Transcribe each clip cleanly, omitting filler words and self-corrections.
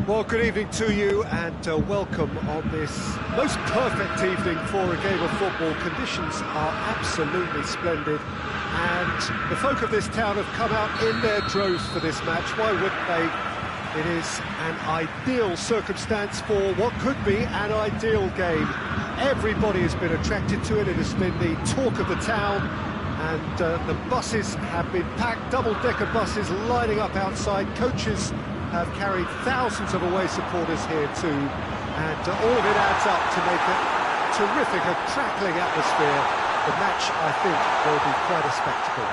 Well, good evening to you and welcome on this most perfect evening for a game of football. Conditions are absolutely splendid and the folk of this town have come out in their droves for this match. Why wouldn't they? It is an ideal circumstance for what could be an ideal game. Everybody has been attracted to it. It has been the talk of the town and the buses have been packed, double-decker buses lining up outside. Coaches have carried thousands of away supporters here too, and all of it adds up to make a terrific, a crackling atmosphere. The match, I think, will be quite a spectacle.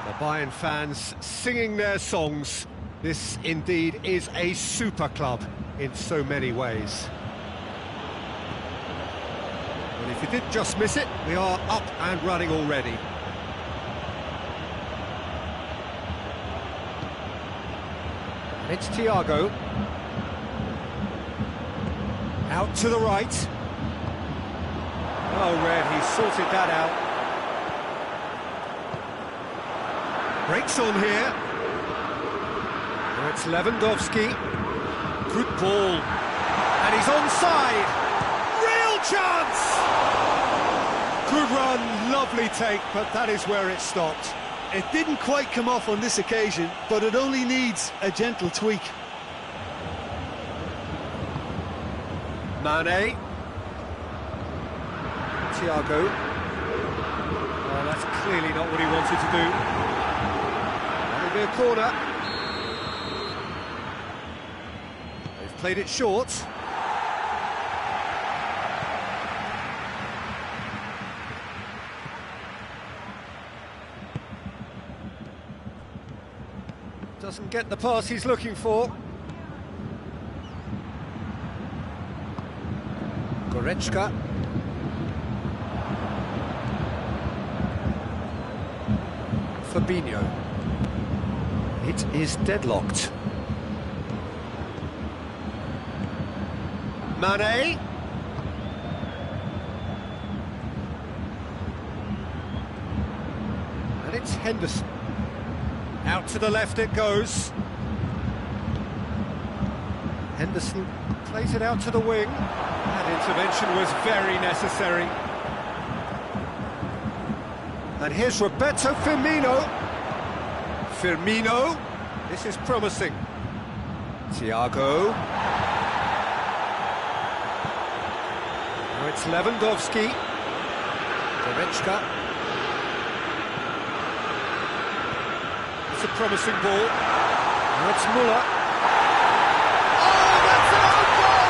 The Bayern fans singing their songs. This indeed is a super club in so many ways. And if you did just miss it, we are up and running already. It's Thiago. Out to the right. Oh, Red, he sorted that out. Breaks on here. Now it's Lewandowski. Good ball. And he's onside. Real chance! Good run, lovely take, but that is where it stopped. It didn't quite come off on this occasion, but it only needs a gentle tweak. Mane. Thiago. Oh, that's clearly not what he wanted to do. That'll be a corner. They've played it short. Doesn't get the pass he's looking for. Goretzka. Fabinho. It is deadlocked. Mane. And it's Henderson. Out to the left it goes. Henderson plays it out to the wing. That intervention was very necessary. And here's Roberto Firmino. Firmino. This is promising. Thiago. Now it's Lewandowski. Goretzka. It's a promising ball. Now it's Müller. Oh, that's an own goal!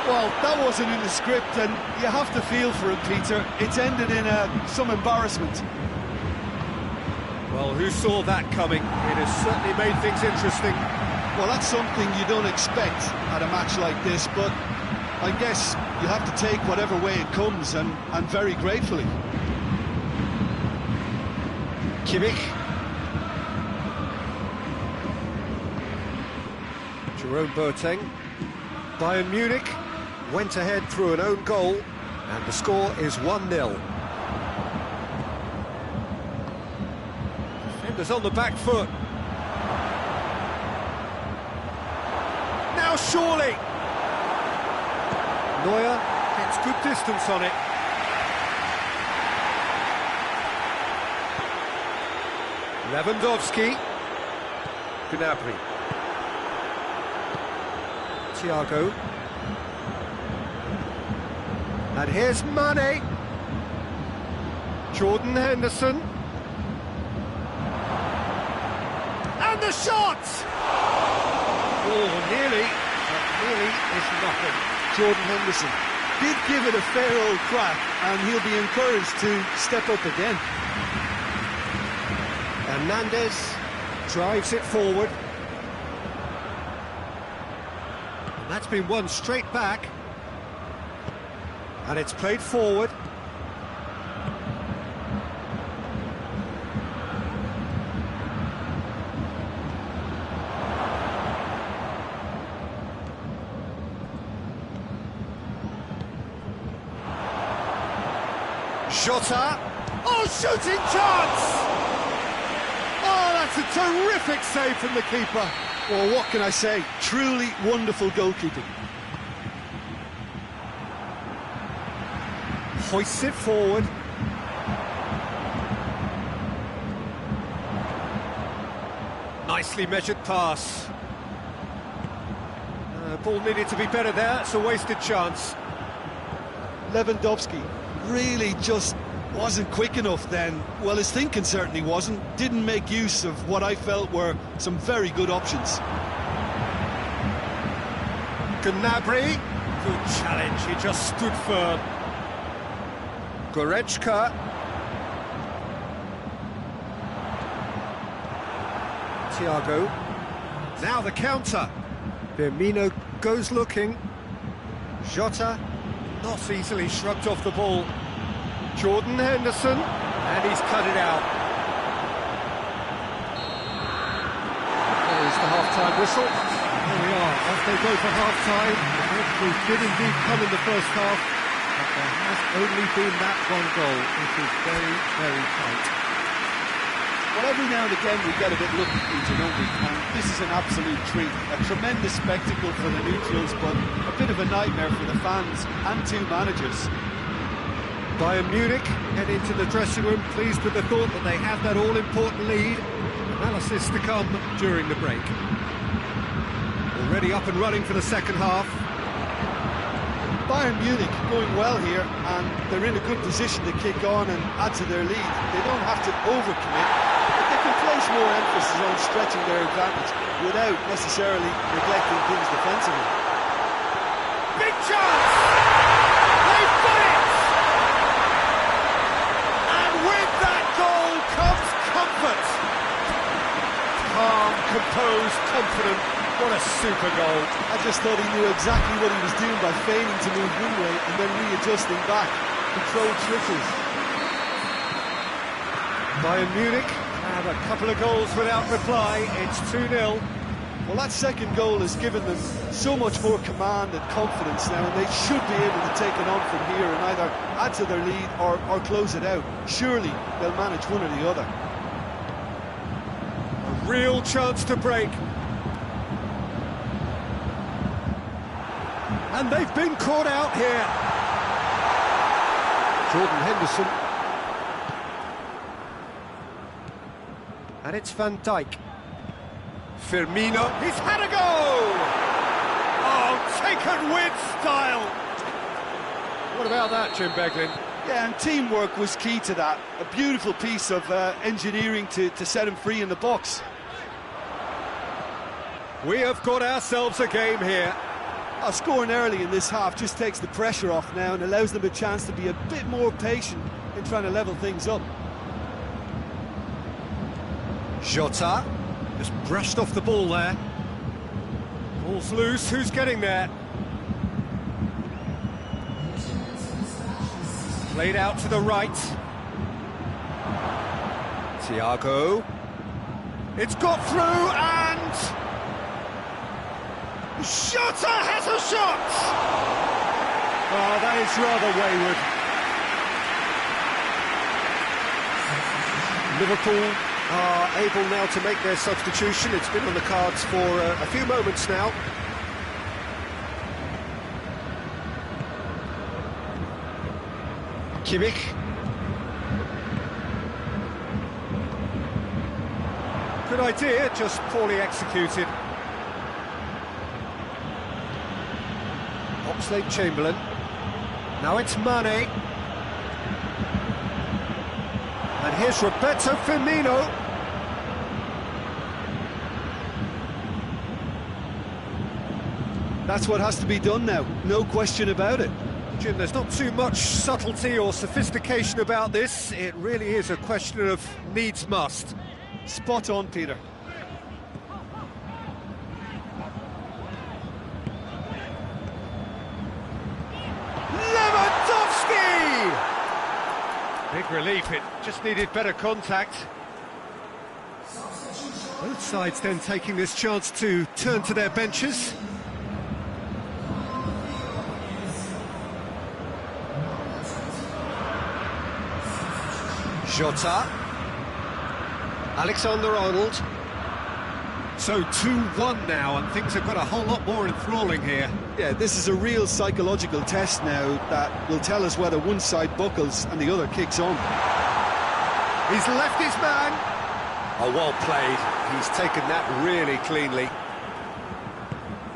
Well, that wasn't in the script, and you have to feel for it, Peter. It's ended in some embarrassment. Well, who saw that coming? It has certainly made things interesting. Well, that's something you don't expect at a match like this, but I guess you have to take whatever way it comes, and very gratefully. Kimmich. Jerome Boateng. Bayern Munich went ahead through an own goal, and the score is 1-0. Defenders on the back foot. Now surely! Neuer gets good distance on it. Lewandowski. Gnabry. Thiago. And here's Mane. Jordan Henderson. And the shot! Oh, nearly, but nearly is nothing. Jordan Henderson did give it a fair old crack, and he'll be encouraged to step up again. Hernandez drives it forward. And that's been won straight back. And it's played forward. Jota. Oh, shooting chance! Oh, That's a terrific save from the keeper. Well, what can I say? Truly wonderful goalkeeping. Hoists it forward. Nicely measured pass. Ball needed to be better there, it's a wasted chance. Lewandowski really just wasn't quick enough then. Well, his thinking certainly wasn't. Didn't make use of what I felt were some very good options. Gnabry, good challenge, he just stood firm. Goretzka. Thiago. Now the counter. Firmino goes looking. Jota, not easily shrugged off the ball. Jordan Henderson, and he's cut it out. There's the half-time whistle. There we are, off they go for half-time. The victory did indeed come in the first half, but there has only been that one goal. It is very, very tight. Well, every now and again we get a bit lucky, don't we? And this is an absolute treat. A tremendous spectacle for the neutrals, but a bit of a nightmare for the fans and two managers. Bayern Munich head into the dressing room, pleased with the thought that they have that all-important lead. Analysis to come during the break. Already up and running for the second half. Bayern Munich going well here, and they're in a good position to kick on and add to their lead. They don't have to overcommit, but they can place more emphasis on stretching their advantage without necessarily neglecting things defensively. Big chance! They've got it! And with that goal comes comfort. Calm, composed, confident. What a super goal. I just thought he knew exactly what he was doing by feigning to move one way and then readjusting back. Controlled switches. Bayern Munich have a couple of goals without reply. It's 2-0. Well, that second goal has given them so much more command and confidence now, and they should be able to take it on from here and either add to their lead or close it out. Surely they'll manage one or the other. A real chance to break. And they've been caught out here. Jordan Henderson. And it's Van Dijk. Firmino, he's had a go! Oh, taken with style! What about that, Jim Beglin? Yeah, and teamwork was key to that. A beautiful piece of engineering to set him free in the box. We have got ourselves a game here. Scoring early in this half just takes the pressure off now and allows them a chance to be a bit more patient in trying to level things up. Jota just brushed off the ball there. Ball's loose, who's getting there? Played out to the right. Thiago. It's got through and... Jota has a shot! Oh, that is rather wayward. Liverpool are able now to make their substitution. It's been on the cards for a few moments now. Kimmich. Good idea, just poorly executed. Oxlade-Chamberlain. Now it's Mane. And here's Roberto Firmino. That's what has to be done now, no question about it. Jim, there's not too much subtlety or sophistication about this. It really is a question of needs must. Spot on, Peter. Big relief, it just needed better contact. Both sides then taking this chance to turn to their benches. Jota. Alexander-Arnold. So 2-1 now, and things have got a whole lot more enthralling here. Yeah, this is a real psychological test now that will tell us whether one side buckles and the other kicks on. He's left his man. Oh, well played. He's taken that really cleanly.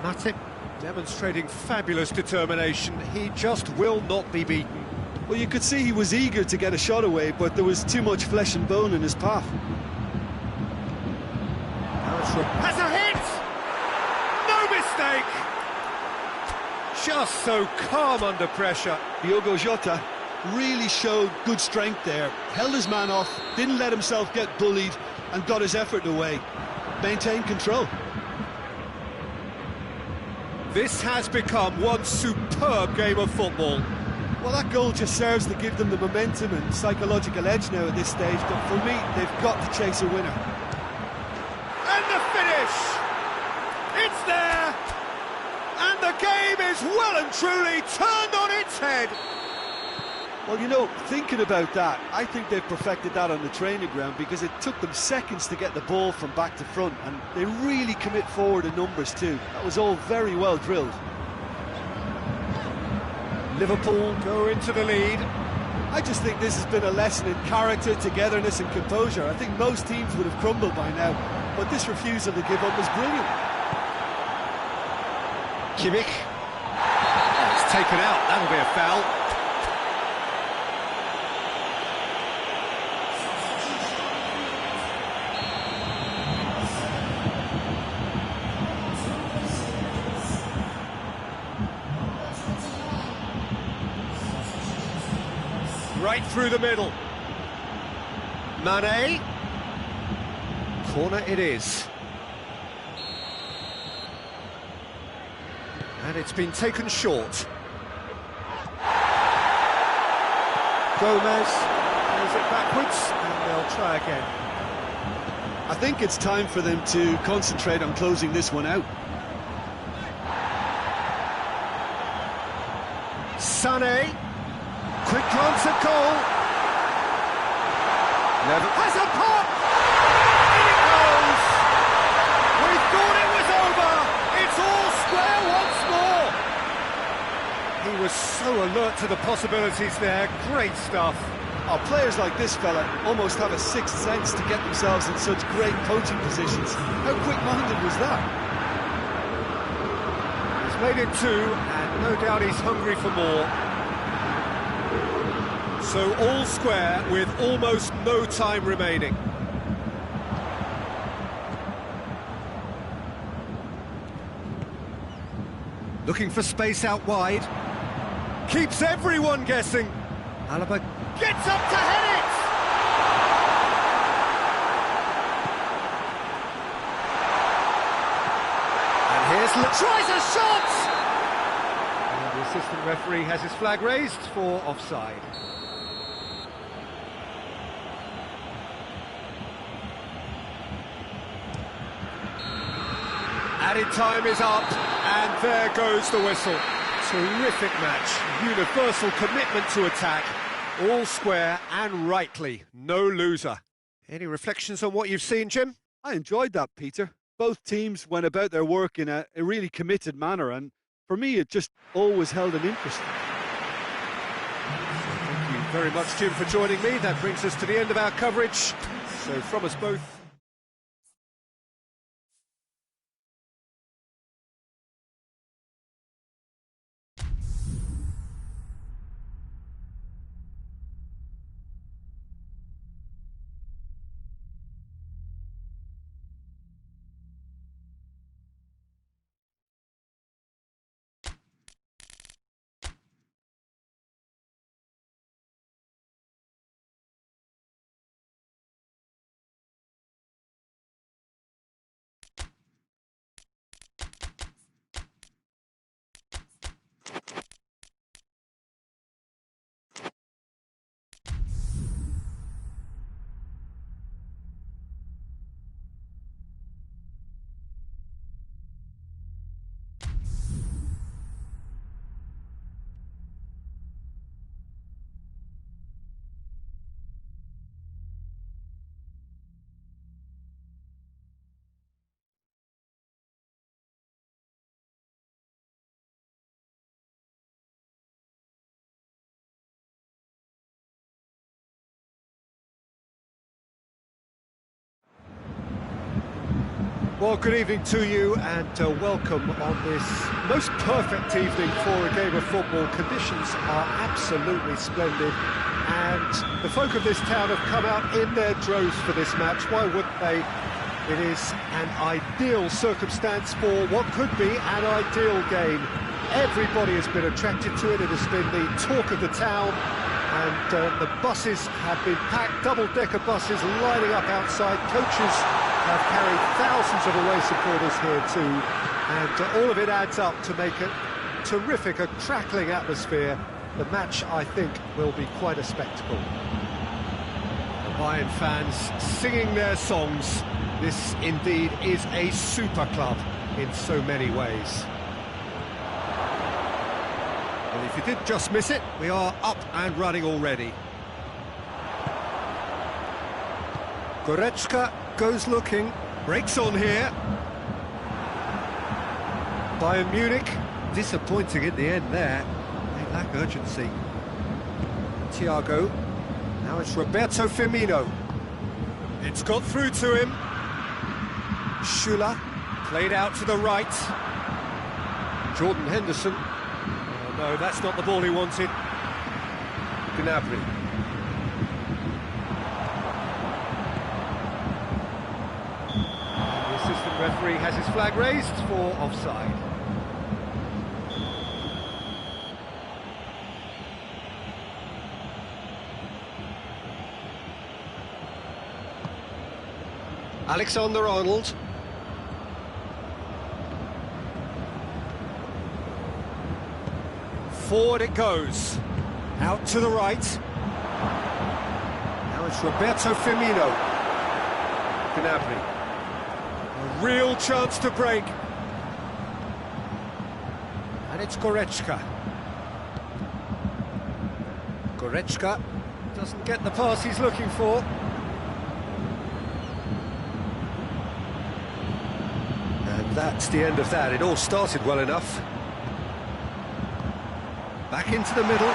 Matip demonstrating fabulous determination. He just will not be beaten. Well, you could see he was eager to get a shot away, but there was too much flesh and bone in his path. Has a hit! No mistake! Just so calm under pressure. Diogo Jota really showed good strength there. Held his man off, didn't let himself get bullied, and got his effort away. Maintained control. This has become one superb game of football. Well, that goal just serves to give them the momentum and psychological edge now at this stage, but for me, they've got to chase a winner. And the finish! It's there! And the game is well and truly turned on its head! Well, you know, thinking about that, I think they've perfected that on the training ground because it took them seconds to get the ball from back to front, and they really commit forward in numbers too. That was all very well drilled. Liverpool go into the lead. I just think this has been a lesson in character, togetherness and composure. I think most teams would have crumbled by now, but this refusal to give up is brilliant. Kimmich. Oh, it's taken out. That'll be a foul. Right through the middle. Mane. Corner it is. And it's been taken short. Gomez plays it backwards, and they'll try again. I think it's time for them to concentrate on closing this one out. Sané. Quick glance at goal. Never has a pop. In it goes. We thought it was over. It's all square once more. He was so alert to the possibilities there. Great stuff. Oh, players like this fella almost have a sixth sense to get themselves in such great coaching positions. How quick-minded was that? He's made it two, and no doubt he's hungry for more. So all square with almost no time remaining. Looking for space out wide. Keeps everyone guessing. Alaba gets up to head it! And here's tries a shot! And the assistant referee has his flag raised for offside. Added time is up, and there goes the whistle. Terrific match, universal commitment to attack, all square and rightly, no loser. Any reflections on what you've seen, Jim? I enjoyed that, Peter. Both teams went about their work in a really committed manner, and for me it just always held an interest. Thank you very much, Jim, for joining me. That brings us to the end of our coverage. So from us both, Well, good evening to you and welcome on this most perfect evening for a game of football. Conditions are absolutely splendid and the folk of this town have come out in their droves for this match. Why wouldn't they? It is an ideal circumstance for what could be an ideal game. Everybody has been attracted to it. It has been the talk of the town and the buses have been packed, double-decker buses lining up outside. Coaches have carried thousands of away supporters here too, and all of it adds up to make it terrific, a crackling atmosphere. The match, I think, will be quite a spectacle. The Bayern fans singing their songs. This indeed is a super club in so many ways. Well, if you did just miss it, we are up and running already. Goretzka goes looking, breaks on here. Bayern Munich, disappointing in the end there. They lack urgency. Thiago, now it's Roberto Firmino. It's got through to him. Schüller, played out to the right. Jordan Henderson. Oh no, that's not the ball he wanted. Gnabry. The assistant referee has his flag raised for offside. Alexander-Arnold. Forward it goes. Out to the right. Now it's Roberto Firmino. Gnabry. A real chance to break. And it's Goretzka. Goretzka doesn't get the pass he's looking for. And that's the end of that. It all started well enough. Back into the middle.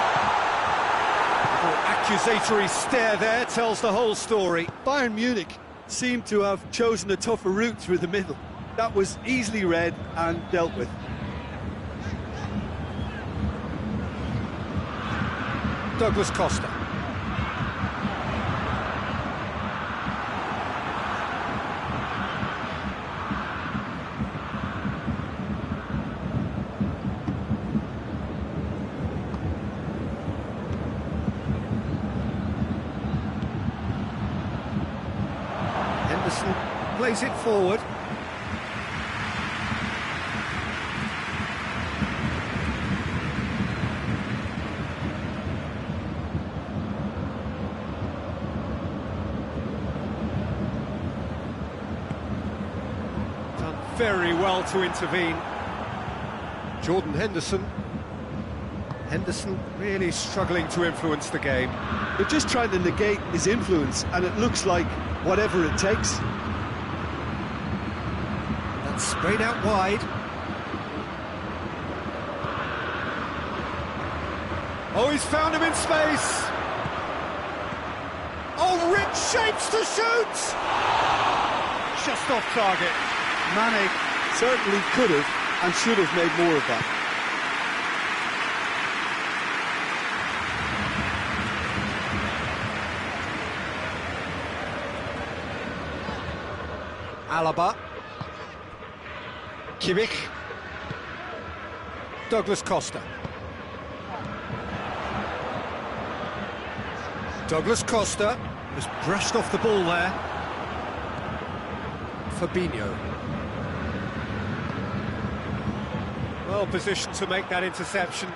Little accusatory stare there tells the whole story. Bayern Munich seemed to have chosen a tougher route through the middle. That was easily read and dealt with. Douglas Costa. Henderson plays it forward. Done very well to intervene. Jordan Henderson. Henderson really struggling to influence the game. They're just trying to negate his influence, and it looks like whatever it takes. That's sprayed out wide. Oh, he's found him in space. Oh, rich shapes to shoot! Just off target. Mane certainly could have and should have made more of that. Alaba. Kimmich. Douglas Costa. Douglas Costa has brushed off the ball there. Fabinho. Well positioned to make that interception.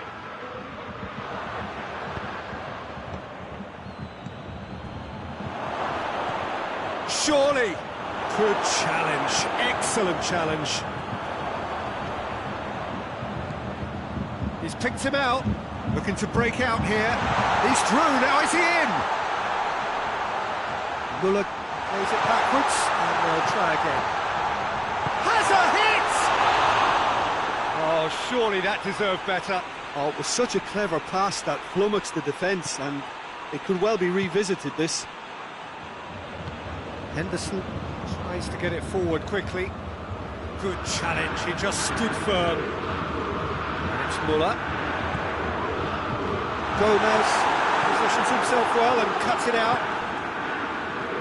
Surely. Good challenge, excellent challenge. He's picked him out, looking to break out here. He's through, now is he in? Muller plays it backwards, and they'll try again. Has a hit! Oh, surely that deserved better. Oh, it was such a clever pass that flummoxed the defence, and it could well be revisited, this. Henderson tries to get it forward quickly. Good challenge, he just stood firm. And it's Muller. Gomez positions himself well and cuts it out.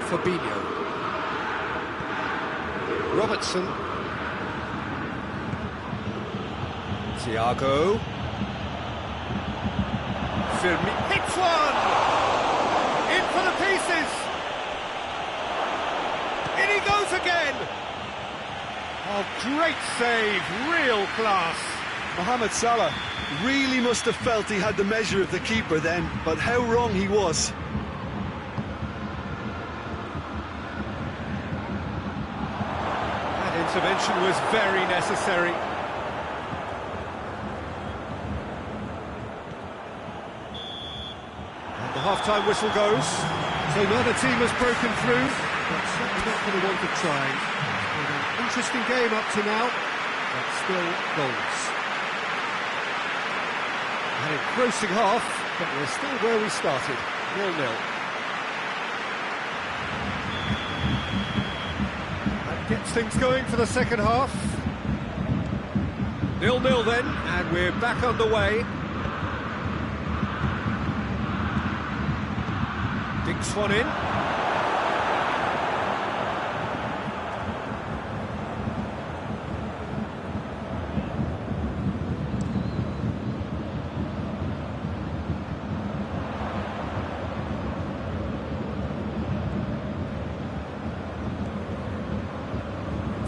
Fabinho. Robertson. Thiago. Firmino hits one! In for the pieces! In he goes again! Oh, great save, real class. Mohamed Salah really must have felt he had the measure of the keeper then, but how wrong he was. That intervention was very necessary. And the half-time whistle goes. So neither team has broken through, but certainly not going to want to try. It's been an interesting game up to now, but still goals. An engrossing half, but we're still where we started, 0-0. That gets things going for the second half. 0-0 then, and we're back underway. Dixuha in.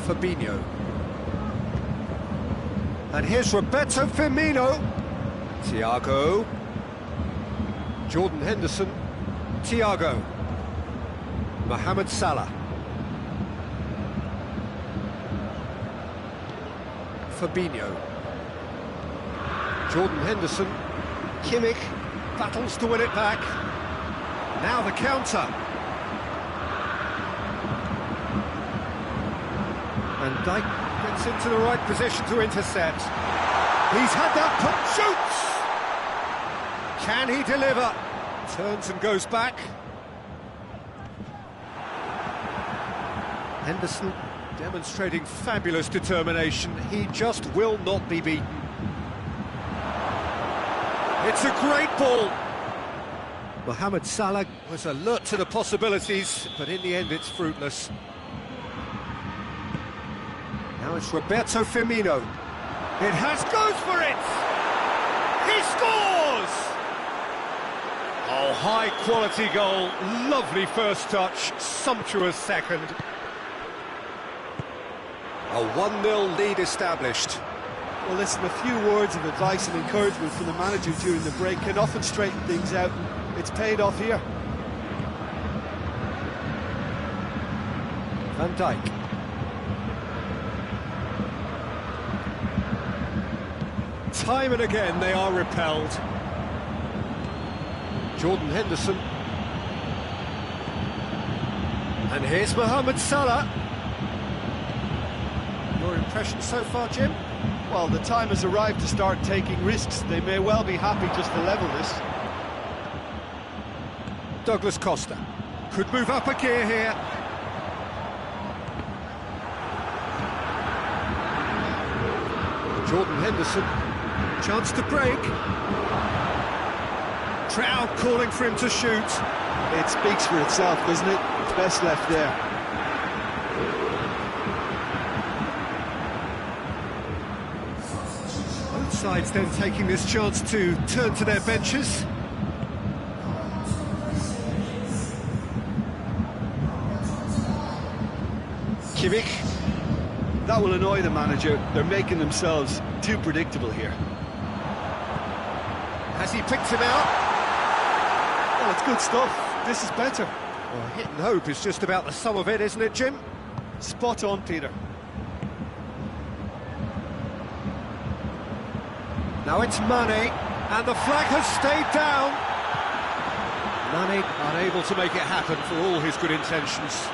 Fabinho. And here's Roberto Firmino. Thiago. Jordan Henderson. Thiago. Mohamed Salah. Fabinho. Jordan Henderson. Kimmich battles to win it back. Now the counter. And Dijk gets into the right position to intercept. He's had that put, shoots! Can he deliver? Turns and goes back. Henderson demonstrating fabulous determination. He just will not be beaten. It's a great ball. Mohamed Salah was alert to the possibilities, but in the end it's fruitless. Now it's Roberto Firmino. It goes for it! He scores! Oh, high-quality goal, lovely first touch, sumptuous second. A 1-0 lead established. Well, listen, a few words of advice and encouragement from the manager during the break can often straighten things out. It's paid off here. Van Dijk. Time and again they are repelled. Jordan Henderson. And here's Mohamed Salah. Your impression so far, Jim? Well, the time has arrived to start taking risks. They may well be happy just to level this. Douglas Costa could move up a gear here. Jordan Henderson, chance to break. Crowd calling for him to shoot. It speaks for itself, doesn't it? It's best left there. Both sides then taking this chance to turn to their benches. Kimmich. That will annoy the manager. They're making themselves too predictable here. Has he picked him out? Oh, it's good stuff. This is better. Well, hit and hope is just about the sum of it, isn't it, Jim? Spot on, Peter. Now it's Mane, and the flag has stayed down. Mane unable to make it happen for all his good intentions.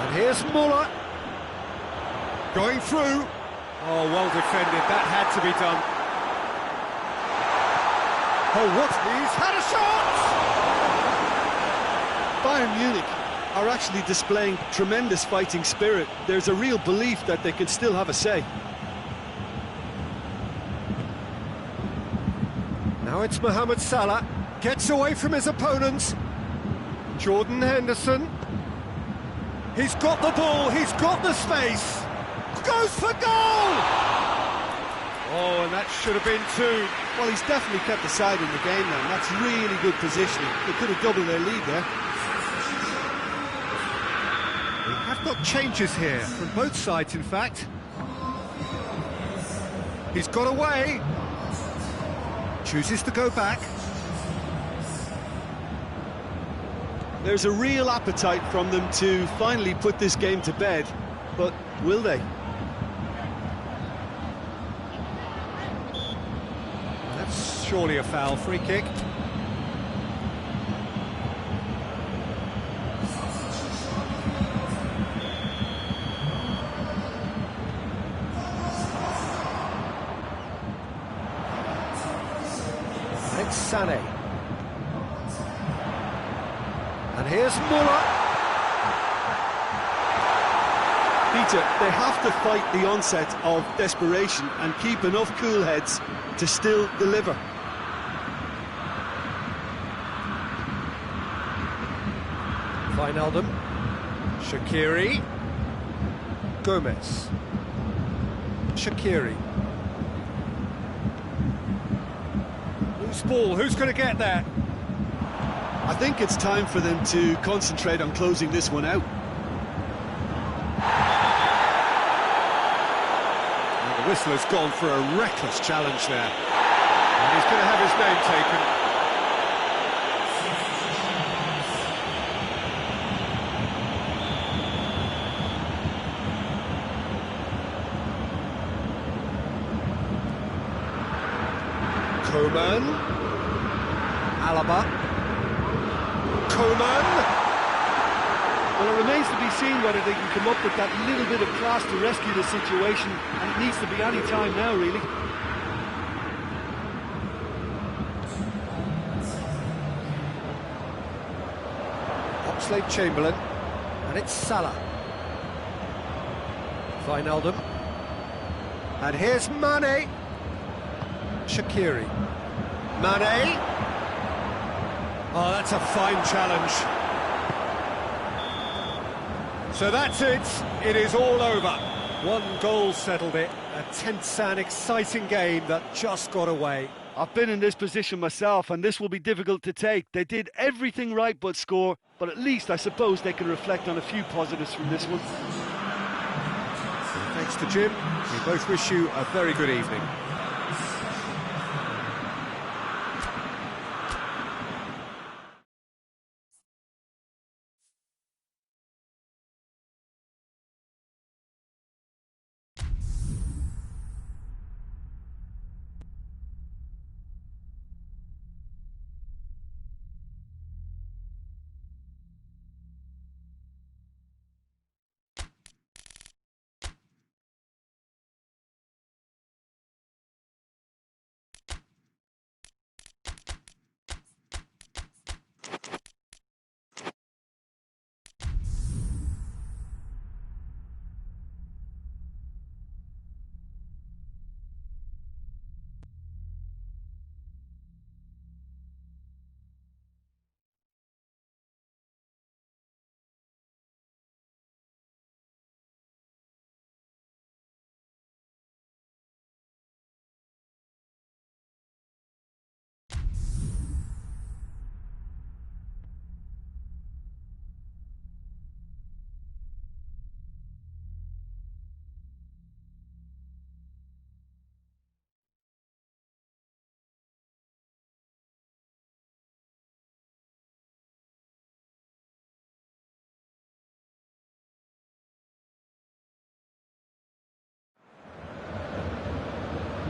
And here's Muller. Going through. Oh, well defended, that had to be done. Oh, what? He's had a shot! Bayern Munich are actually displaying tremendous fighting spirit. There's a real belief that they can still have a say. Now it's Mohamed Salah, gets away from his opponents. Jordan Henderson. He's got the ball, he's got the space. Goes for goal! Oh, and that should have been two. Well, he's definitely kept the side in the game now. That's really good positioning. They could have doubled their lead there. We have got changes here, from both sides, in fact. He's got away. Chooses to go back. There's a real appetite from them to finally put this game to bed, but will they? That's surely a foul, free kick. It's Sané. And here's Muller. Peter, they have to fight the onset of desperation and keep enough cool heads to still deliver. Wijnaldum. Shaqiri. Gomez. Shaqiri. Loose ball, who's going to get there? I think it's time for them to concentrate on closing this one out. Well, the whistler's gone for a reckless challenge there. And he's going to have his name taken. Coman. Alaba. Coman. Well, it remains to be seen whether they can come up with that little bit of class to rescue the situation, and it needs to be any time now, really. Oxlade-Chamberlain, and it's Salah. Wijnaldum. And here's Mane. Shaqiri. Mane. Oh, that's a fine challenge. So that's it. It is all over. One goal settled it. A tense and exciting game that just got away. I've been in this position myself, and this will be difficult to take. They did everything right but score, but at least I suppose they can reflect on a few positives from this one. Thanks to Jim. We both wish you a very good evening.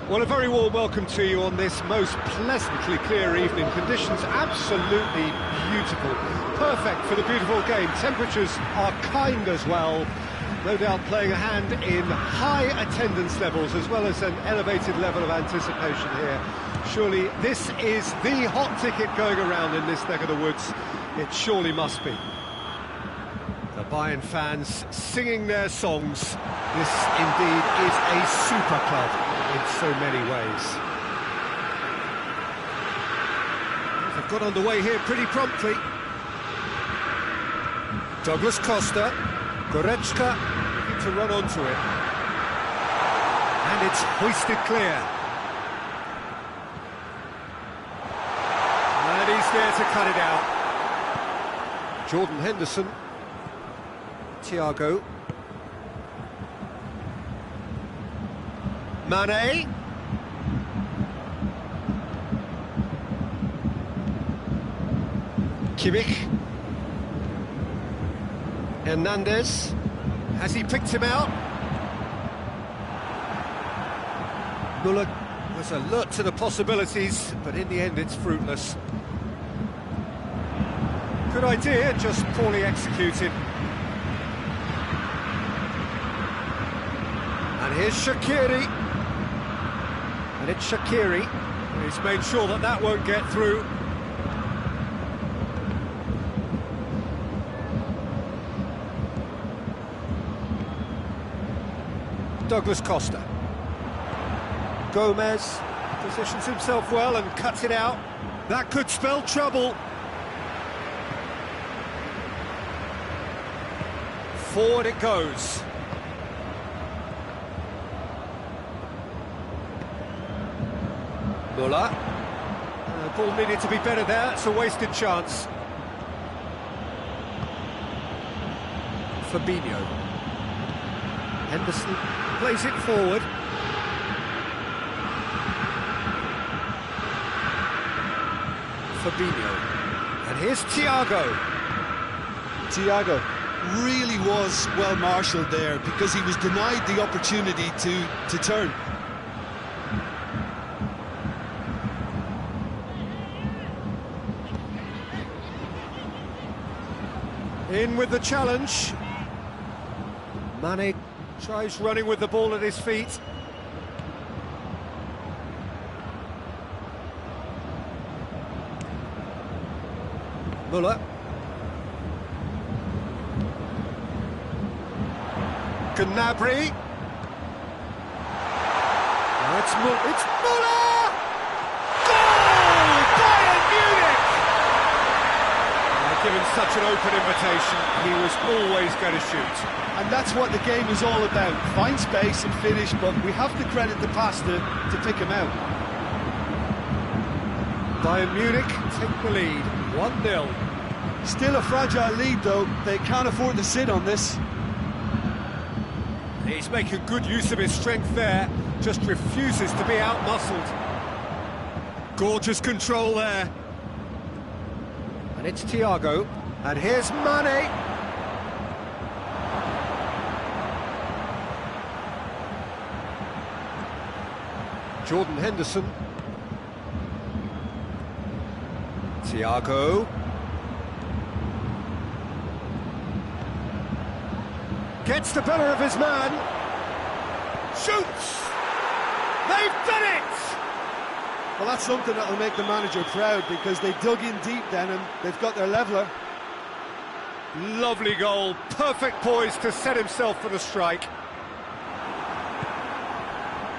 Well, a very warm welcome to you on this most pleasantly clear evening. Conditions absolutely beautiful. Perfect for the beautiful game. Temperatures are kind as well. No doubt playing a hand in high attendance levels as well as an elevated level of anticipation here. Surely this is the hot ticket going around in this neck of the woods. It surely must be. Bayern fans singing their songs. This indeed is a super club in so many ways. They've got underway here pretty promptly. Douglas Costa, Goretzka looking to run onto it. And it's hoisted clear. And he's there to cut it out. Jordan Henderson. Thiago. Mane. Kimmich. Hernandez. Has he picked him out? Muller was alert to the possibilities, but in the end it's fruitless. Good idea, just poorly executed. And here's Shaqiri. And it's Shaqiri. He's made sure that that won't get through. Douglas Costa. Gomez positions himself well and cuts it out. That could spell trouble. Forward it goes. Muller. The ball needed to be better there, it's a wasted chance. Fabinho. Henderson plays it forward. Fabinho. And here's Thiago. Thiago really was well marshalled there because he was denied the opportunity to turn. In with the challenge. Mane tries running with the ball at his feet. Muller. Gnabry. Now it's Muller! Goal! Bayern Munich! Given such an open invitation, he was always going to shoot. And that's what the game is all about. Find space and finish, but we have to credit the passer to pick him out. Bayern Munich take the lead, 1-0. Still a fragile lead, though. They can't afford to sit on this. He's making good use of his strength there, just refuses to be out-muscled. Gorgeous control there. And it's Thiago, and here's Mane. Jordan Henderson. Thiago. Gets the better of his man. Shoots! They've done it! Well, that's something that'll make the manager proud because they dug in deep then and they've got their leveller. Lovely goal, perfect poise to set himself for the strike.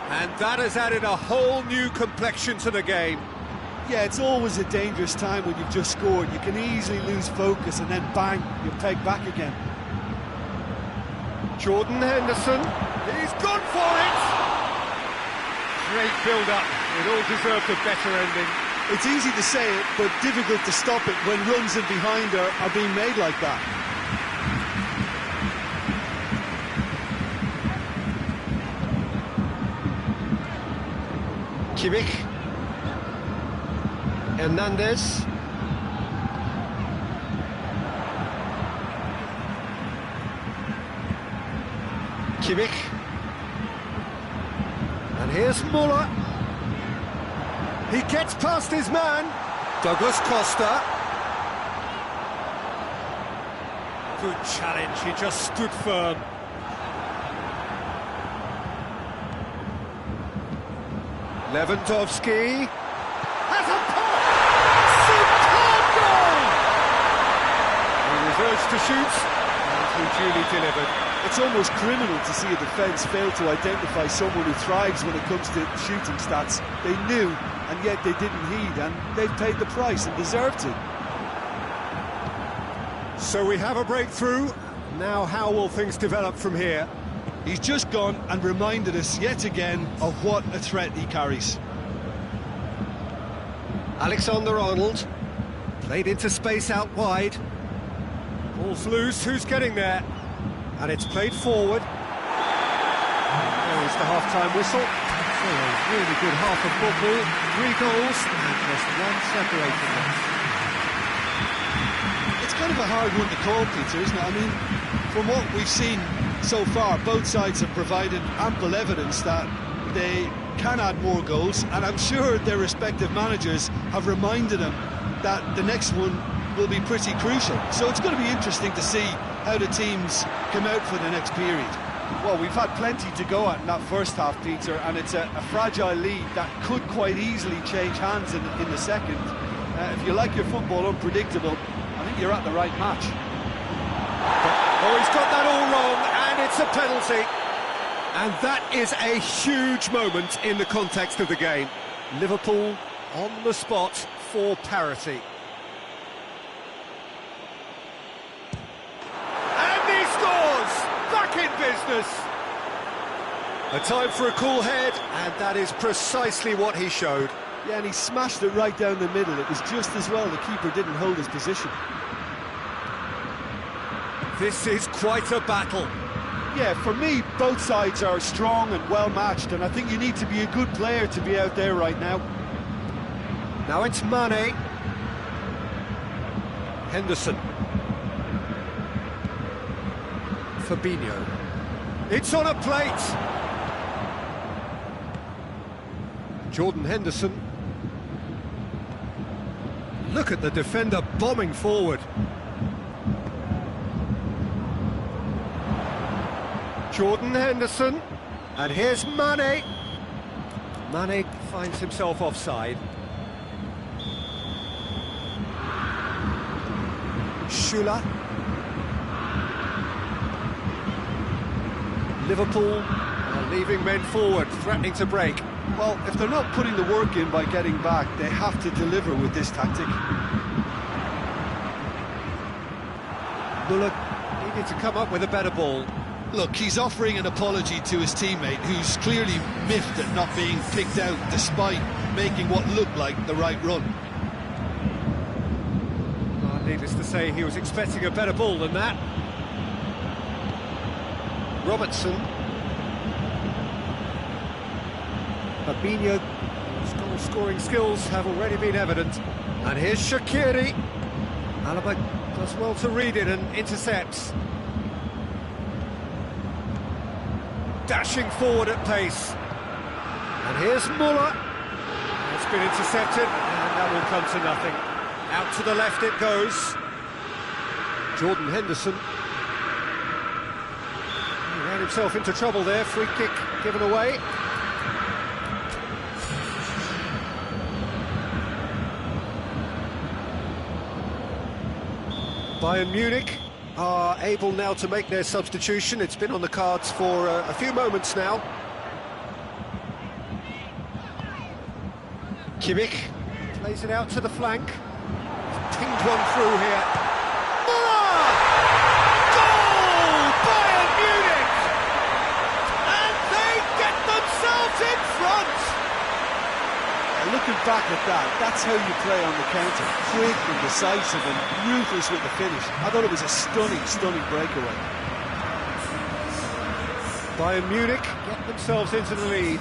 And that has added a whole new complexion to the game. Yeah, it's always a dangerous time when you've just scored. You can easily lose focus and then bang, you're pegged back again. Jordan Henderson, he's gone for it! Great build-up, it all deserved a better ending. It's easy to say it, but difficult to stop it when runs in behind are being made like that. Kimmich. Hernandez. Kimmich. And here's Muller. He gets past his man. Douglas Costa. Good challenge, he just stood firm. Lewandowski. Has a pop! Superb goal! He was urged to shoot, and who duly delivered. It's almost criminal to see a defence fail to identify someone who thrives when it comes to shooting stats. They knew, and yet they didn't heed, and they've paid the price and deserved to. So we have a breakthrough. Now how will things develop from here? He's just gone and reminded us yet again of what a threat he carries. Alexander-Arnold, played into space out wide. Ball's loose, who's getting there? And it's played forward. There is the half-time whistle. So a really good half of football, 3 goals and just one separating them. It's kind of a hard one to call, Peter, isn't it? I mean, from what we've seen so far, both sides have provided ample evidence that they can add more goals, and I'm sure their respective managers have reminded them that the next one will be pretty crucial. So it's going to be interesting to see how the teams come out for the next period. Well, we've had plenty to go at in that first half, Peter, and it's a fragile lead that could quite easily change hands in the second. If you like your football unpredictable, I think you're at the right match. Oh, he's got that all wrong, and it's a penalty. And that is a huge moment in the context of the game. Liverpool on the spot for parity. And he scores! Back in business! A time for a cool head, and that is precisely what he showed. Yeah, and he smashed it right down the middle. It was just as well the keeper didn't hold his position. This is quite a battle. Yeah, for me, both sides are strong and well-matched, and I think you need to be a good player to be out there right now. Now it's Mane. Henderson. Fabinho. It's on a plate! Jordan Henderson. Look at the defender bombing forward. Jordan Henderson, and here's Mane. Mane finds himself offside. Shula. Liverpool are leaving men forward, threatening to break. Well, if they're not putting the work in by getting back, they have to deliver with this tactic. Muller needed to come up with a better ball. Look, he's offering an apology to his teammate, who's clearly miffed at not being picked out despite making what looked like the right run. Well, needless to say, he was expecting a better ball than that. Robertson. Fabinho, his goal-scoring skills have already been evident. And here's Shaqiri. Alaba does well to read it and intercepts. Dashing forward at pace. And here's Muller. It's been intercepted, and that will come to nothing. Out to the left it goes. Jordan Henderson. He ran himself into trouble there. Free kick given away. Bayern Munich are able now to make their substitution. It's been on the cards for a few moments now. Kimmich plays it out to the flank. He's pinged one through here. Muller! Goal! Bayern Munich! And they get themselves in front! Looking back at that, that's how you play on the counter. Quick and decisive and ruthless with the finish. I thought it was a stunning, stunning breakaway. Bayern Munich get themselves into the lead.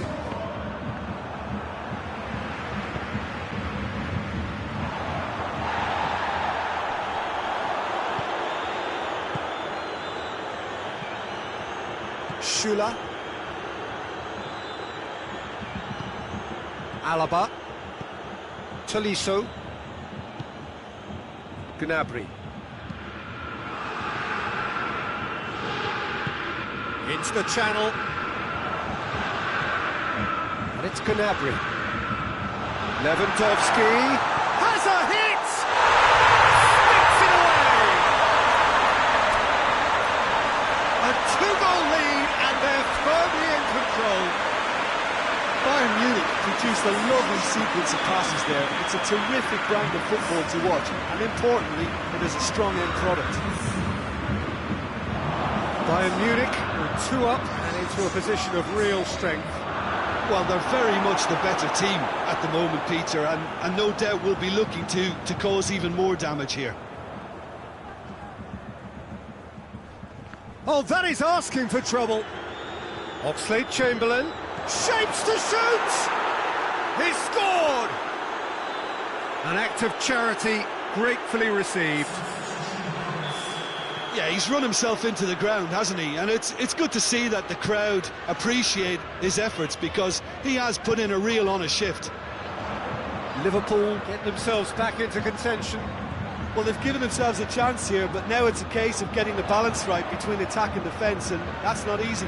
Shula. Alaba. Tolisso. Gnabry. Into the channel. And it's Gnabry. Lewandowski has a hit! Sticks it away! produced a lovely sequence of passes there. It's a terrific brand of football to watch, and importantly, it is a strong end product. Bayern Munich with 2 up and into a position of real strength. Well, they're very much the better team at the moment, Peter, and no doubt will be looking to cause even more damage here. Oh, that is asking for trouble. Oxlade-Chamberlain shapes to shoot! He scored! An act of charity gratefully received. Yeah, he's run himself into the ground, hasn't he? And it's good to see that the crowd appreciate his efforts, because he has put in a real honest shift. Liverpool get themselves back into contention. Well, they've given themselves a chance here, but now it's a case of getting the balance right between attack and defence, and that's not easy.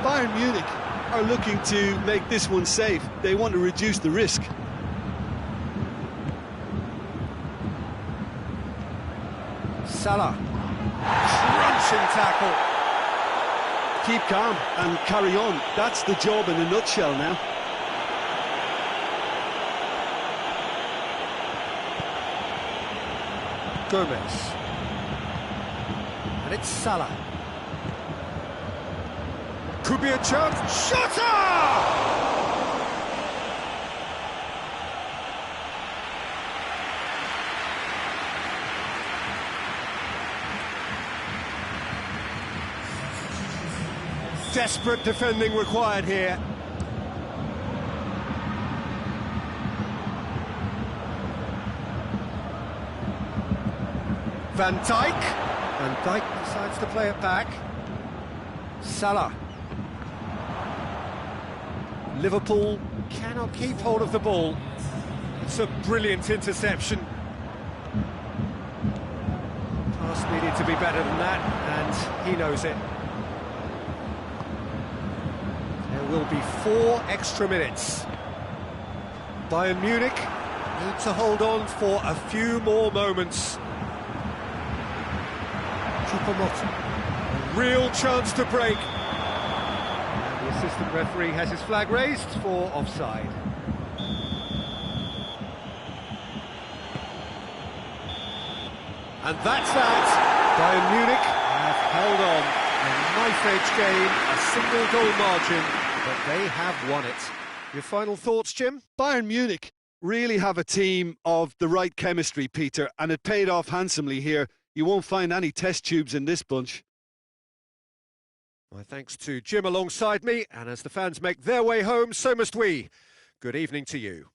Bayern Munich are looking to make this one safe. They want to reduce the risk. Salah. Crunching tackle. Keep calm and carry on. That's the job in a nutshell now. Gomez. And it's Salah. Could be a chance. Shutter! Desperate defending required here. Van Dijk. Van Dijk decides to play it back. Salah. Liverpool cannot keep hold of the ball. It's a brilliant interception. Pass needed to be better than that, and he knows it. There will be 4 extra minutes. Bayern Munich need to hold on for a few more moments. Choupo-Moting, a real chance to break. And the assistant referee has his flag raised for offside. And that's that. Bayern Munich have held on. A knife-edge game, a single goal margin, but they have won it. Your final thoughts, Jim? Bayern Munich really have a team of the right chemistry, Peter, and it paid off handsomely here. You won't find any test tubes in this bunch. My thanks to Jim alongside me, and as the fans make their way home, so must we. Good evening to you.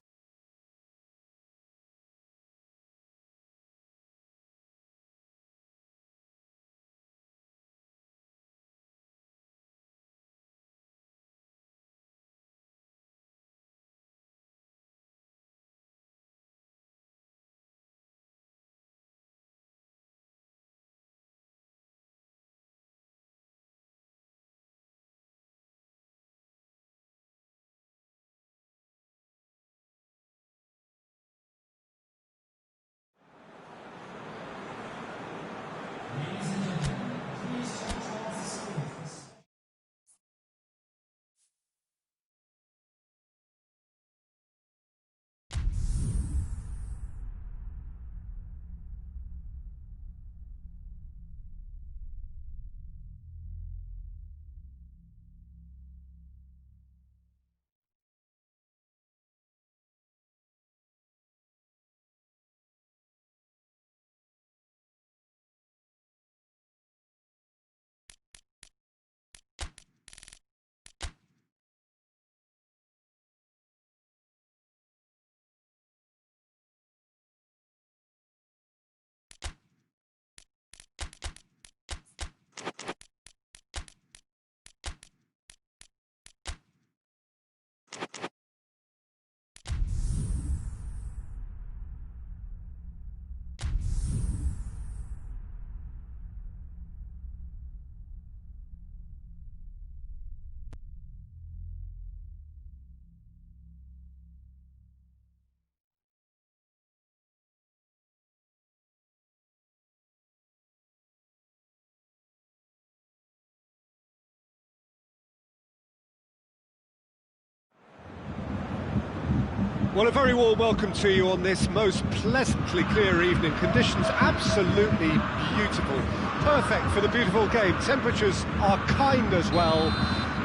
Well, a very warm welcome to you on this most pleasantly clear evening. Conditions absolutely beautiful. Perfect for the beautiful game. Temperatures are kind as well.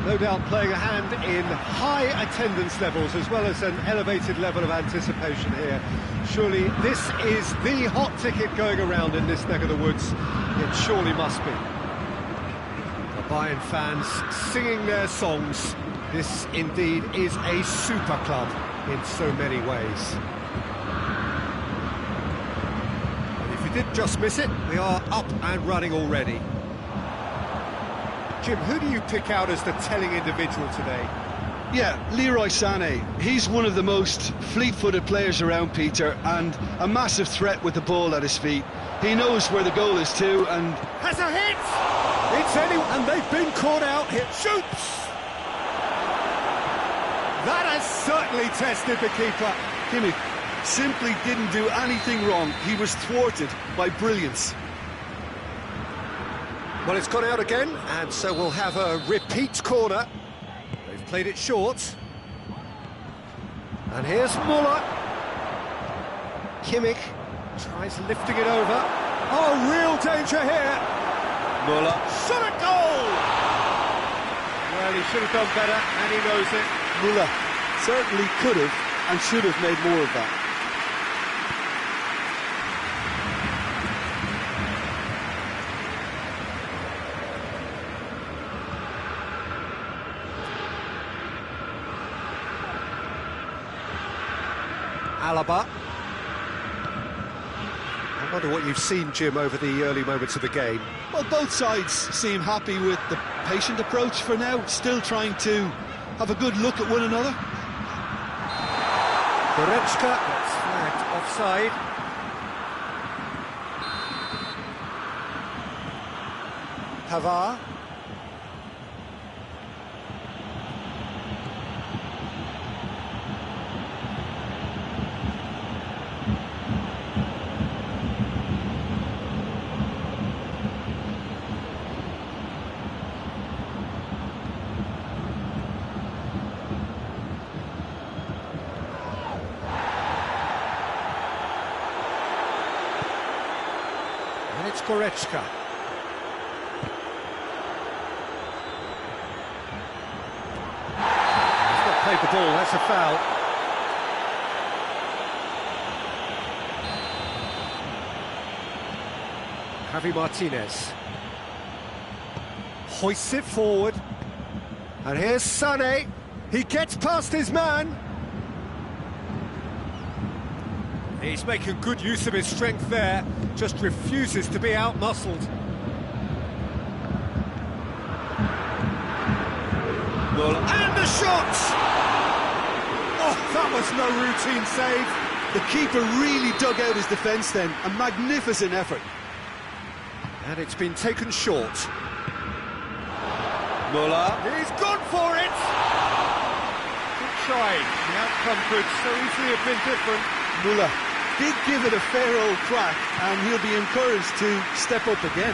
No doubt playing a hand in high attendance levels as well as an elevated level of anticipation here. Surely this is the hot ticket going around in this neck of the woods. It surely must be. The Bayern fans singing their songs. This indeed is a super club in so many ways. And if you did just miss it, we are up and running already. Jim, who do you pick out as the telling individual today? Yeah, Leroy Sané. He's one of the most fleet-footed players around, Peter, and a massive threat with the ball at his feet. He knows where the goal is too, and... Has a hit! It's anyone, and they've been caught out here. Shoots! That has certainly tested the keeper. Kimmich simply didn't do anything wrong. He was thwarted by brilliance. Well, it's gone out again, and so we'll have a repeat corner. They've played it short. And here's Müller. Kimmich tries lifting it over. Oh, real danger here. Müller shot a goal! Well, he should have done better, and he knows it. Müller certainly could have and should have made more of that. Alaba. I wonder what you've seen, Jim, over the early moments of the game. Well, both sides seem happy with the patient approach for now, still trying to have a good look at one another. Goretzka gets flagged offside. Pavard. And it's Goretzka. He's not played the ball, that's a foul. Javi Martinez. Hoists it forward. And here's Sané. He gets past his man. He's making good use of his strength there, just refuses to be out-muscled. And the shot! Oh, that was no routine save. The keeper really dug out his defence then, a magnificent effort. And it's been taken short. Müller, he's gone for it! Good try, the outcome could so easily have been different. Müller did give it a fair old crack, and he'll be encouraged to step up again.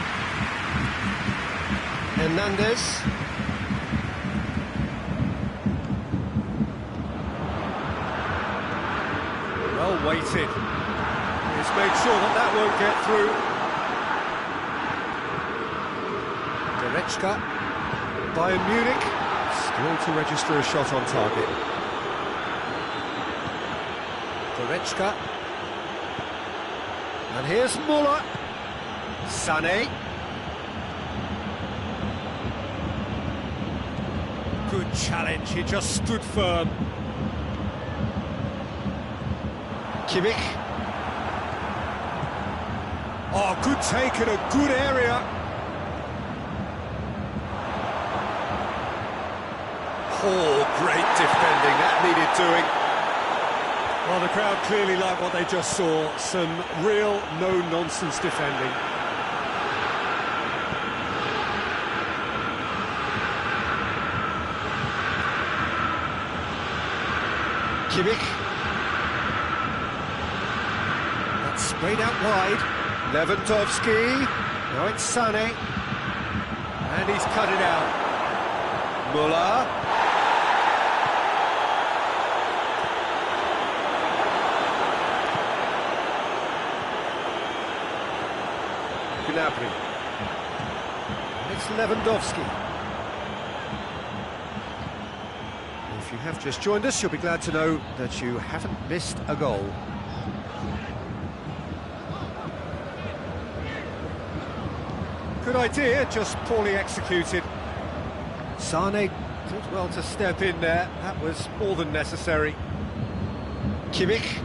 Hernandez. Well weighted. He's made sure that that won't get through. Goretzka. Bayern Munich. Still to register a shot on target. Goretzka. And here's Müller. Sané. Good challenge, he just stood firm. Kimmich. Oh, good take in a good area. Oh, great defending, that needed doing. Well, the crowd clearly liked what they just saw. Some real no-nonsense defending. Kimmich. That's sprayed out wide. Lewandowski. Now it's Sané. And he's cut it out. Müller. Gnabry. It's Lewandowski. If you have just joined us, you'll be glad to know that you haven't missed a goal. Good idea, just poorly executed. Sane did well to step in there, that was more than necessary. Kimmich.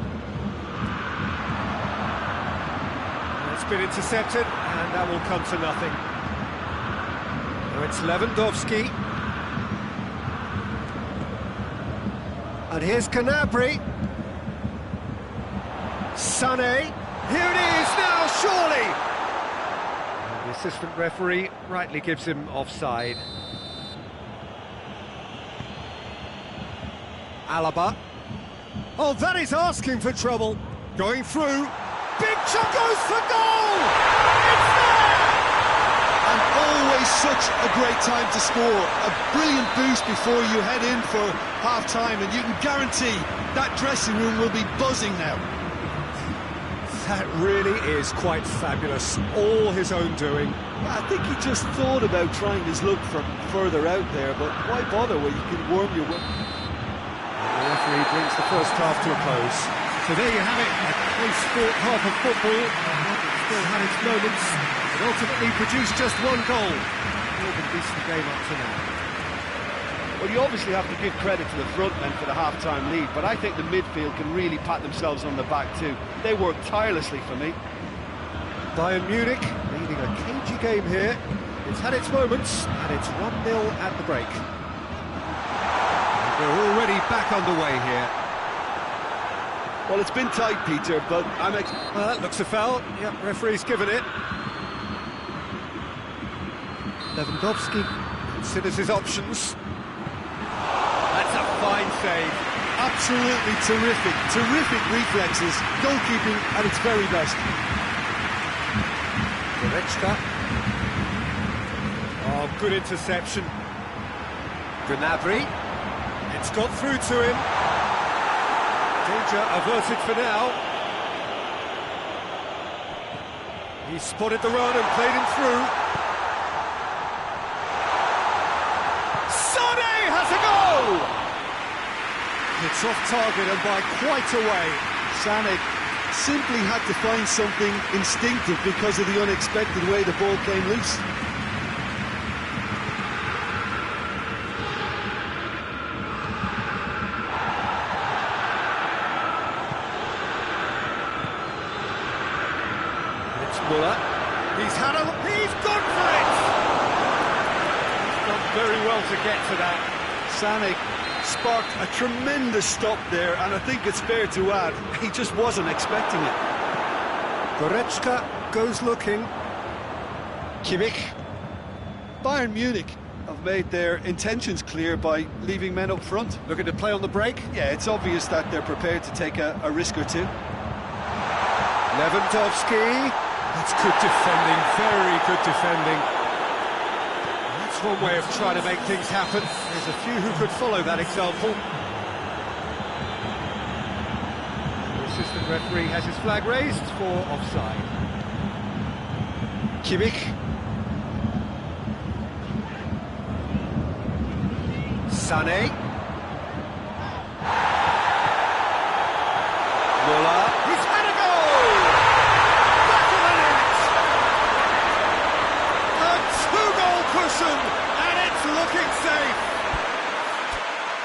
It's been intercepted, and that will come to nothing. Now it's Lewandowski. And here's Gnabry. Sané. Here it is now, surely! And the assistant referee rightly gives him offside. Alaba. Oh, that is asking for trouble. Going through. Big shot goes for goal! It's there! And always such a great time to score. A brilliant boost before you head in for half-time, and you can guarantee that dressing room will be buzzing now. That really is quite fabulous. All his own doing. I think he just thought about trying his luck from further out there, but why bother when you can worm your way? The referee brings the first half to a close. So there you have it, a close-fought half of football. It still had its moments. It ultimately produced just one goal. More than decent game up to now. Well, you obviously have to give credit to the front men for the half-time lead, but I think the midfield can really pat themselves on the back too. They worked tirelessly for me. Bayern Munich leading a cagey game here. It's had its moments, and it's 1-0 at the break. And we're already back underway here. Well, it's been tight, Peter, but Well, that looks a foul. Yep, referee's given it. Lewandowski considers his options. That's a fine save. Absolutely terrific reflexes, goalkeeping at its very best. Goretzka. Oh, good interception. Gnabry. It's got through to him. Danger averted for now. He spotted the run and played him through. Sané has a goal! It's off target and by quite a way. Sané simply had to find something instinctive because of the unexpected way the ball came loose. He's gone for it! He's done very well to get to that. Sané sparked a tremendous stop there, and I think it's fair to add, he just wasn't expecting it. Goretzka goes looking. Kimmich. Bayern Munich Have made their intentions clear by leaving men up front. Looking to play on the break. Yeah, it's obvious that they're prepared to take a risk or two. Lewandowski. That's good defending, very good defending. That's one way of trying to make things happen. There's a few who could follow that example. The assistant referee has his flag raised for offside. Kimmich. Sané. Muller. He's had a goal! Back of the net! A two-goal cushion, and it's looking safe.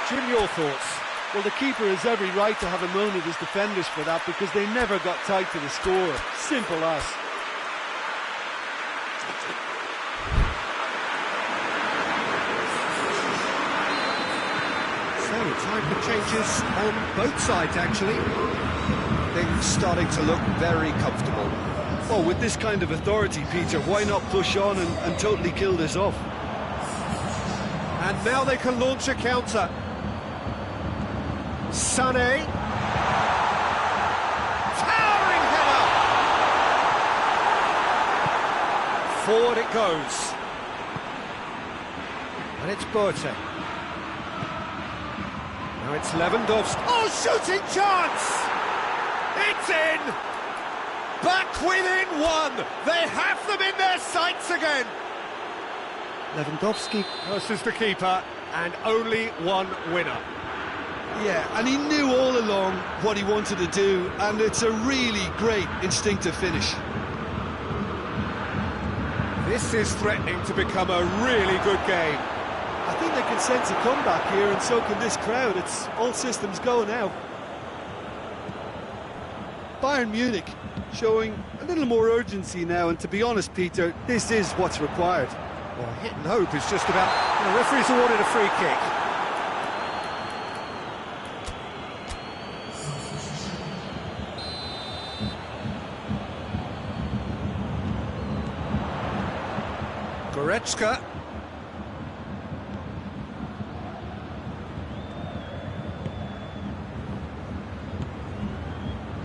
Jim, your thoughts? Well, the keeper has every right to have a moan at his defenders for that because they never got tight to the score. Simple as. So, time for changes on both sides, actually. Things starting to look very comfortable. Well, with this kind of authority, Peter, why not push on and totally kill this off? And now they can launch a counter. Sané. Towering header! Forward it goes. And it's Boateng. Now it's Lewandowski. Oh, shooting chance! It's in! back within one. They have them in their sights again. Lewandowski Versus the keeper, and only one winner. Yeah, and he knew all along what he wanted to do, and it's a really great instinctive finish. This is threatening to become a really good game. I think they can sense a comeback here, and so can this crowd. It's all systems go now. Bayern Munich showing a little more urgency now, and to be honest, Peter, this is what's required. Well, hit and hope is just about... The referee's awarded a free kick. Goretzka.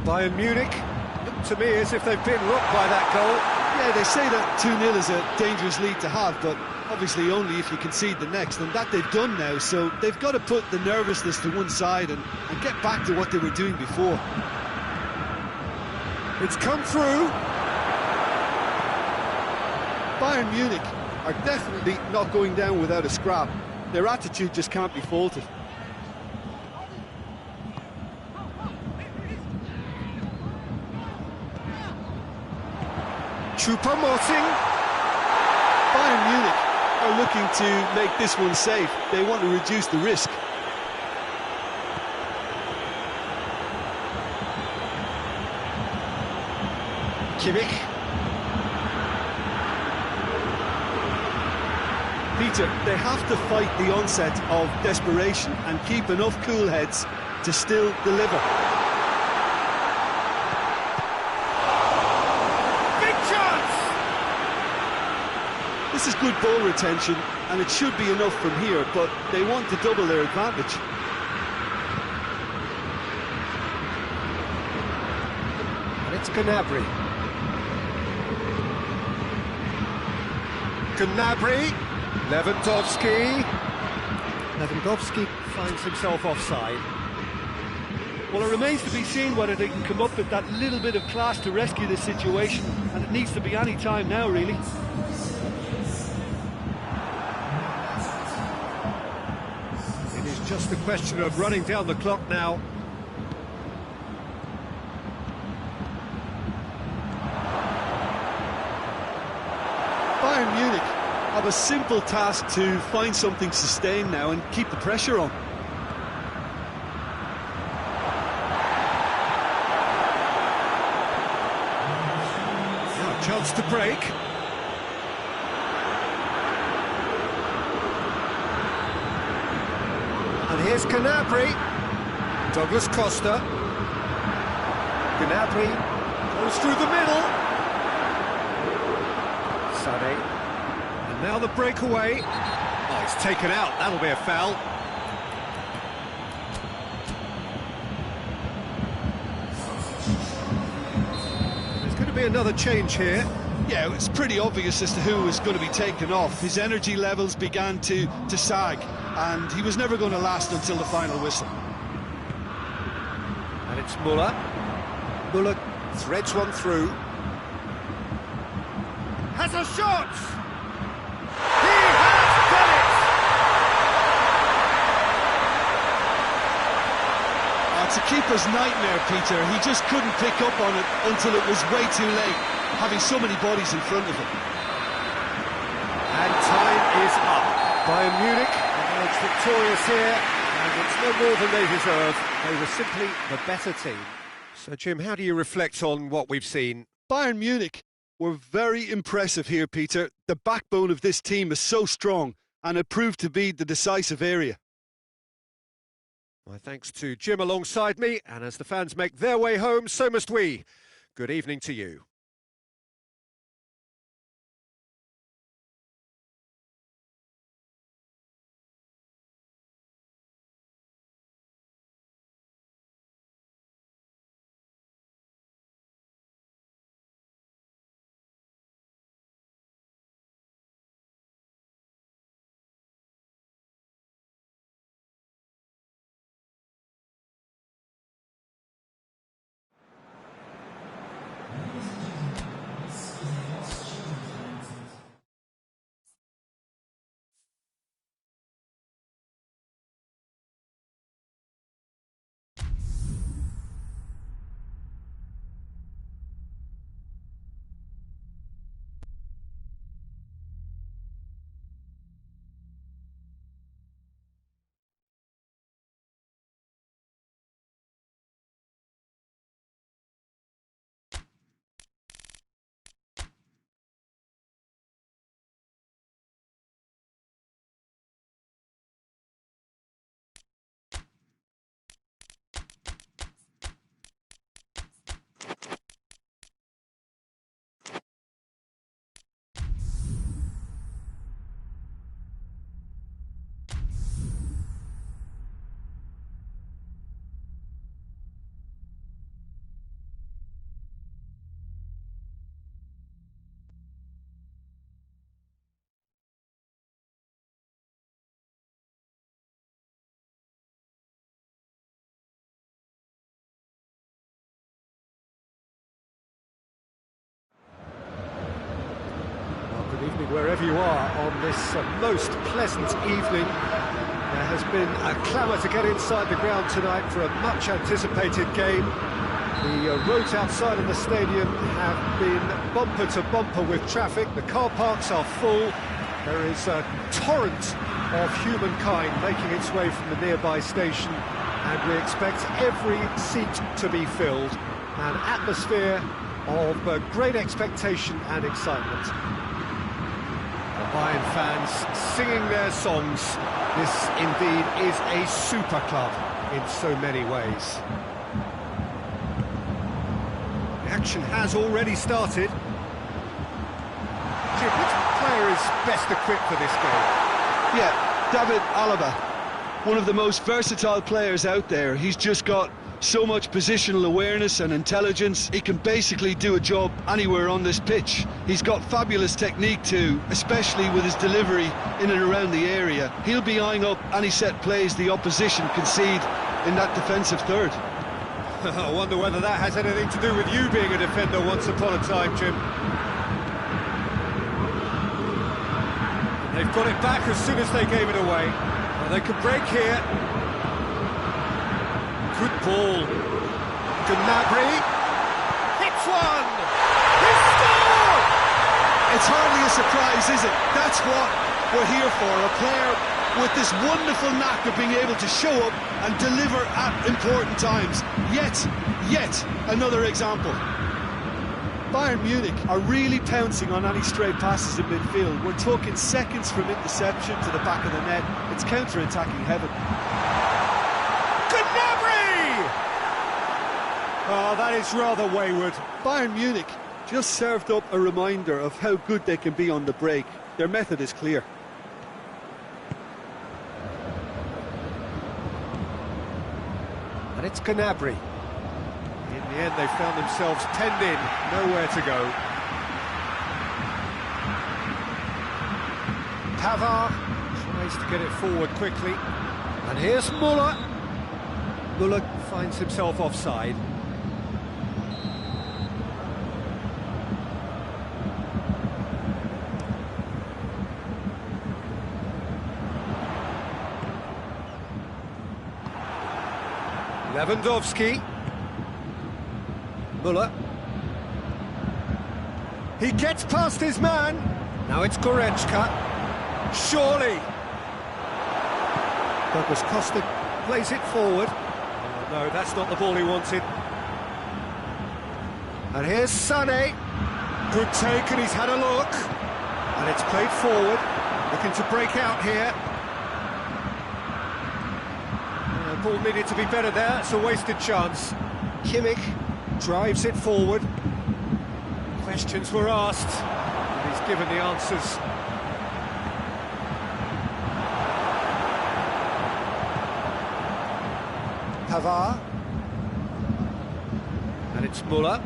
Bayern Munich look to me as if they've been rocked by that goal. Yeah, they say that 2-0 is a dangerous lead to have, but obviously only if you concede the next, and that they've done now, so they've got to put the nervousness to one side and get back to what they were doing before. It's come through. Bayern Munich are definitely not going down without a scrap. Their attitude just can't be faulted. Choupo-Moting. Bayern Munich are looking to make this one safe. They want to reduce the risk. Kimmich. Peter, they have to fight the onset of desperation and keep enough cool heads to still deliver. Big chance! This is good ball retention, and it should be enough from here, but they want to double their advantage. And it's Gnabry. Gnabry. Lewandowski finds himself offside. Well, it remains to be seen whether they can come up with that little bit of class to rescue this situation, and it needs to be any time now, really. It is just a question of running down the clock now. Bayern Munich have a simple task to find something sustained now and keep the pressure on. Now a chance to break. And here's Gnabry. Douglas Costa. Gnabry goes through the middle. Sané. And now the breakaway. Oh, it's taken out. That'll be a foul. There's going to be another change here. Yeah, it's pretty obvious as to who was going to be taken off. His energy levels began to sag, and he was never going to last until the final whistle. And it's Muller. Muller threads one through. Has a shot! He has done it! It's a keeper's nightmare, Peter. He just couldn't pick up on it until it was way too late, having so many bodies in front of him. And time is up. Bayern Munich emerged victorious here, and it's no more than they deserve. They were simply the better team. So, Jim, how do you reflect on what we've seen? Bayern Munich were very impressive here, Peter. The backbone of this team is so strong, and it proved to be the decisive area. My thanks to Jim alongside me, and as the fans make their way home, so must we. Good evening to you. mean, wherever you are on this most pleasant evening, there has been a clamour to get inside the ground tonight for a much-anticipated game. The roads outside of the stadium have been bumper to bumper with traffic. The car parks are full. There is a torrent of humankind making its way from the nearby station, and we expect every seat to be filled. An atmosphere of great expectation and excitement. The Bayern fans singing their songs. This indeed is a super club in so many ways. The action has already started. Jim, which player is best equipped for this game? Yeah, David Alaba, one of the most versatile players out there. He's just got so much positional awareness and intelligence. He can basically do a job anywhere on this pitch. He's got fabulous technique too, especially with his delivery in and around the area. He'll be eyeing up any set plays the opposition concede in that defensive third. I wonder whether that has anything to do with you being a defender once upon a time, Jim. They've got it back as soon as they gave it away. Well, they could break here. Good ball. Gnabry hits one. He scored! It's hardly a surprise, is it? That's what we're here for. A player with this wonderful knack of being able to show up and deliver at important times. Yet another example. Bayern Munich are really pouncing on any stray passes in midfield. We're talking seconds from interception to the back of the net. It's counter-attacking heaven. Oh, that is rather wayward. Bayern Munich just served up a reminder of how good they can be on the break. Their method is clear. And it's Gnabry. In the end, they found themselves penned in, nowhere to go. Pavard tries to get it forward quickly. And here's Muller. Muller finds himself offside. Lewandowski. Muller. He gets past his man. Now it's Goretzka. Surely. Douglas Costa plays it forward. Oh, no, that's not the ball he wanted. And here's Sané. Good take, and he's had a look. And it's played forward. Looking to break out here. Ball needed to be better there, it's a wasted chance. Kimmich drives it forward. Questions were asked, and he's given the answers. Pavard. And it's Muller.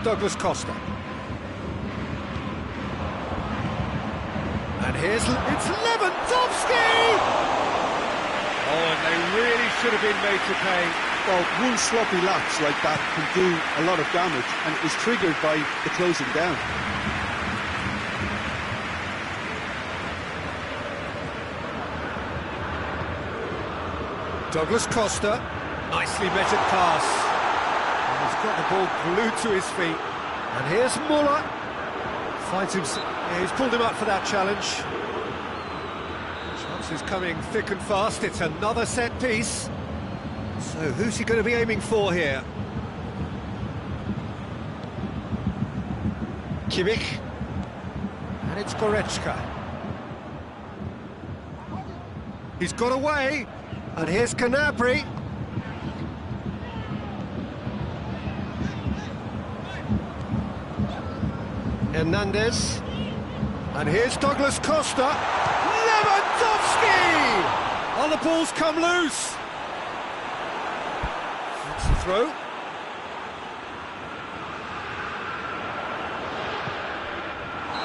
Douglas Costa. And here's... it's Lewandowski! Oh, and they really should have been made to pay. Well, one sloppy lapse like that can do a lot of damage, and it was triggered by the closing down. Douglas Costa. Nicely measured pass. He's got the ball glued to his feet. And here's Muller. Finds him. Yeah, he's pulled him up for that challenge. Chances coming thick and fast. It's another set piece. So who's he going to be aiming for here? Kimmich. And it's Goretzka. He's got away. And here's Gnabry. Hernandez. And here's Douglas Costa. Lewandowski! Oh, the ball's come loose. That's the throw.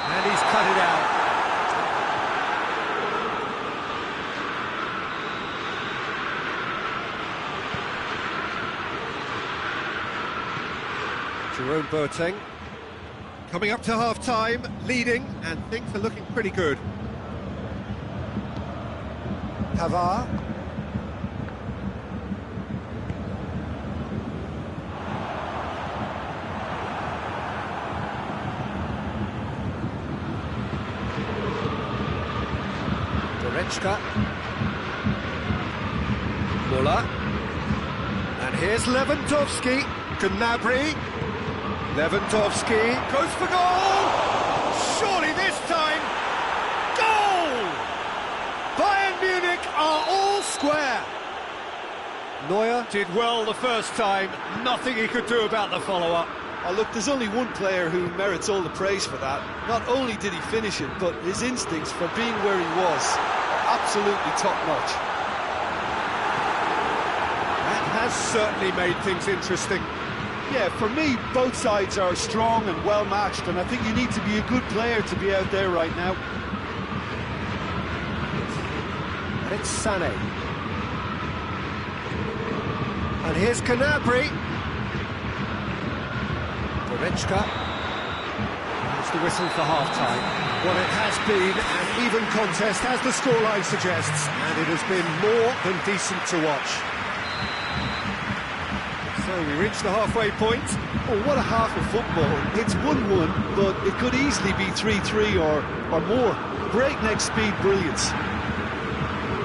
And he's cut it out. Jerome Boateng coming up to half-time, leading, and things are looking pretty good. Pavard. Goretzka. Muller. And here's Lewandowski. Gnabry. Lewandowski goes for goal! Surely this time, goal! Bayern Munich are all square. Neuer did well the first time, nothing he could do about the follow-up. Oh, look, there's only one player who merits all the praise for that. Not only did he finish it, but his instincts for being where he was are absolutely top-notch. That has certainly made things interesting. Yeah, for me, both sides are strong and well-matched, and I think you need to be a good player to be out there right now. And it's Sané. And here's Gnabry. Goretzka. It's the whistle for half-time. Well, it has been an even contest, as the scoreline suggests, and it has been more than decent to watch. So we reach the halfway point. Oh, what a half of football. It's 1-1, but it could easily be 3-3 or more. Breakneck speed brilliance.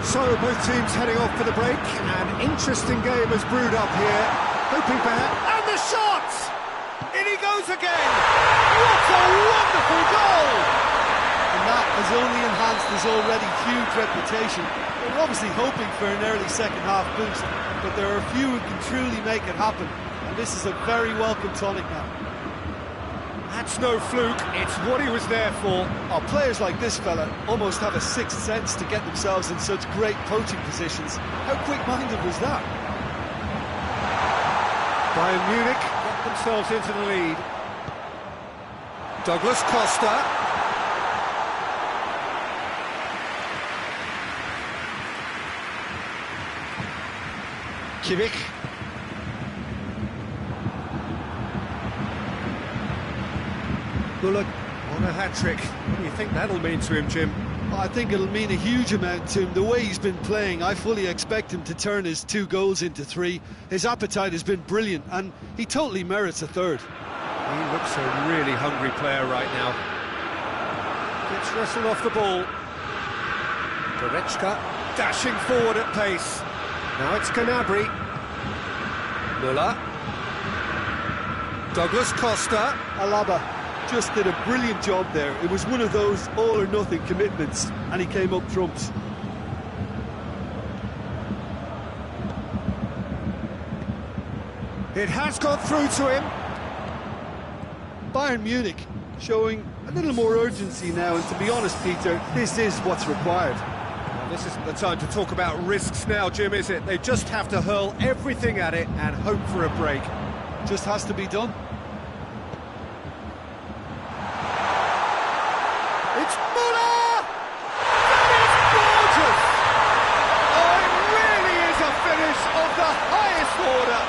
So both teams heading off for the break. An interesting game has brewed up here. Hoping perhaps... And the shot! In he goes again! What a wonderful goal! And that has only enhanced his already huge reputation. They're obviously hoping for an early second-half boost, but there are a few who can truly make it happen, and this is a very welcome tonic now. That's no fluke, it's what he was there for. Oh, players like this fella almost have a sixth sense to get themselves in such great poaching positions. How quick-minded was that? Bayern Munich got themselves into the lead. Douglas Costa. Kimmich. Muller on a hat-trick. What do you think that'll mean to him, Jim? Well, I think it'll mean a huge amount to him. The way he's been playing, I fully expect him to turn his 2 goals into 3. His appetite has been brilliant, and he totally merits a third. He looks a really hungry player right now. Gets wrestled off the ball. Goretzka dashing forward at pace. Now it's Gnabry. Muller. Douglas Costa. Alaba just did a brilliant job there. It was one of those all-or-nothing commitments, and he came up trumps. It has got through to him. Bayern Munich showing a little more urgency now, and to be honest, Peter, this is what's required. This isn't the time to talk about risks now, Jim, is it? They just have to hurl everything at it and hope for a break. Just has to be done. It's Muller! That is gorgeous! Oh, it really is a finish of the highest order.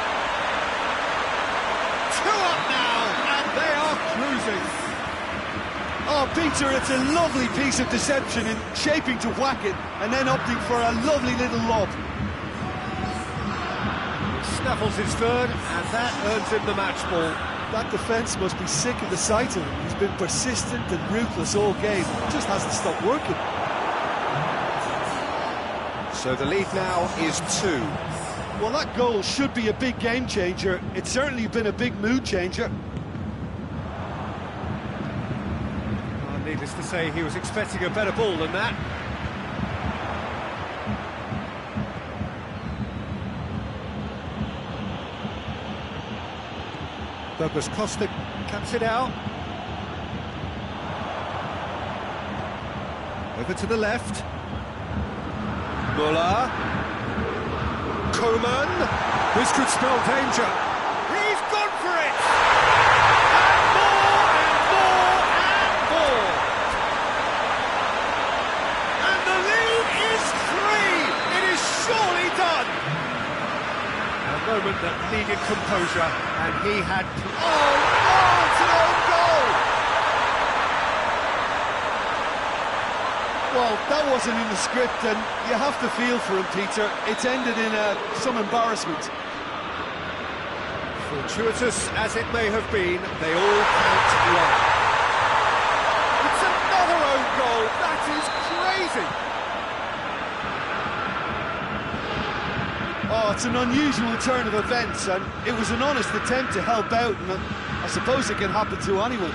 2 up now, and they are cruising. Oh, Peter, it's a lovely piece of deception in shaping to whack it and then opting for a lovely little lob. Snaffles his third, and that earns him the match ball. That defence must be sick of the sight of him. He's been persistent and ruthless all game. Just hasn't stopped working. So the lead now is 2. Well, that goal should be a big game changer. It's certainly been a big mood changer. Needless to say, he was expecting a better ball than that. Douglas Costa cuts it out. Over to the left. Muller. Coman. This could spell danger. He's gone for it! And more, and more, and more! And the lead is 3! It is surely done! A moment that needed composure, and he had... Oh! Well, that wasn't in the script, and you have to feel for him, Peter. It's ended in some embarrassment. Fortuitous as it may have been, they all count one. It's another own goal. That is crazy. Oh, it's an unusual turn of events, and it was an honest attempt to help out, and I suppose it can happen to anyone.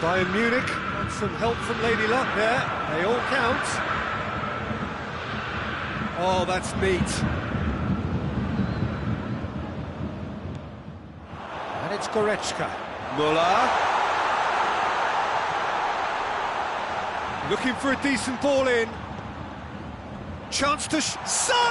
Bayern Munich got some help from Lady Luck there. They all count. Oh, that's neat. And it's Goretzka. Muller. Looking for a decent ball in. Chance to Sane!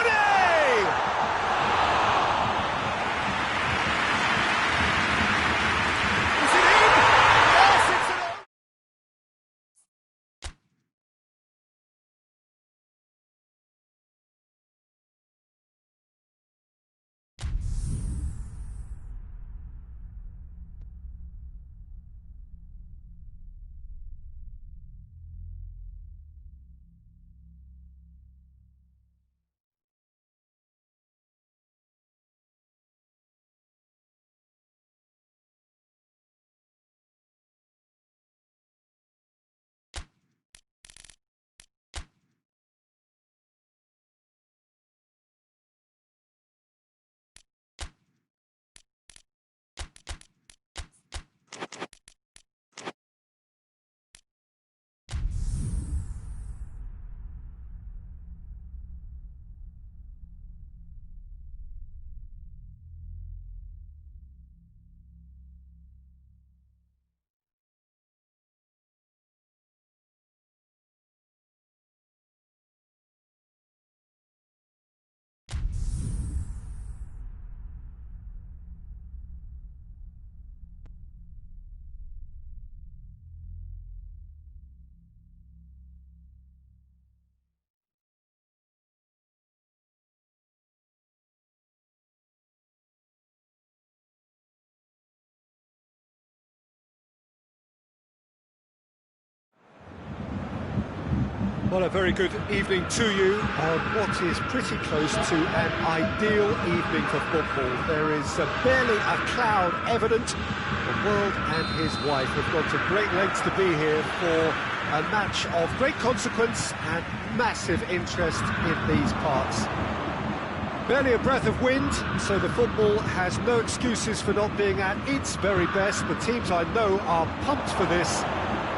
Well, a very good evening to you on what is pretty close to an ideal evening for football. There is barely a cloud evident. The world and his wife have gone to great lengths to be here for a match of great consequence and massive interest in these parts. Barely a breath of wind, so the football has no excuses for not being at its very best. The teams I know are pumped for this.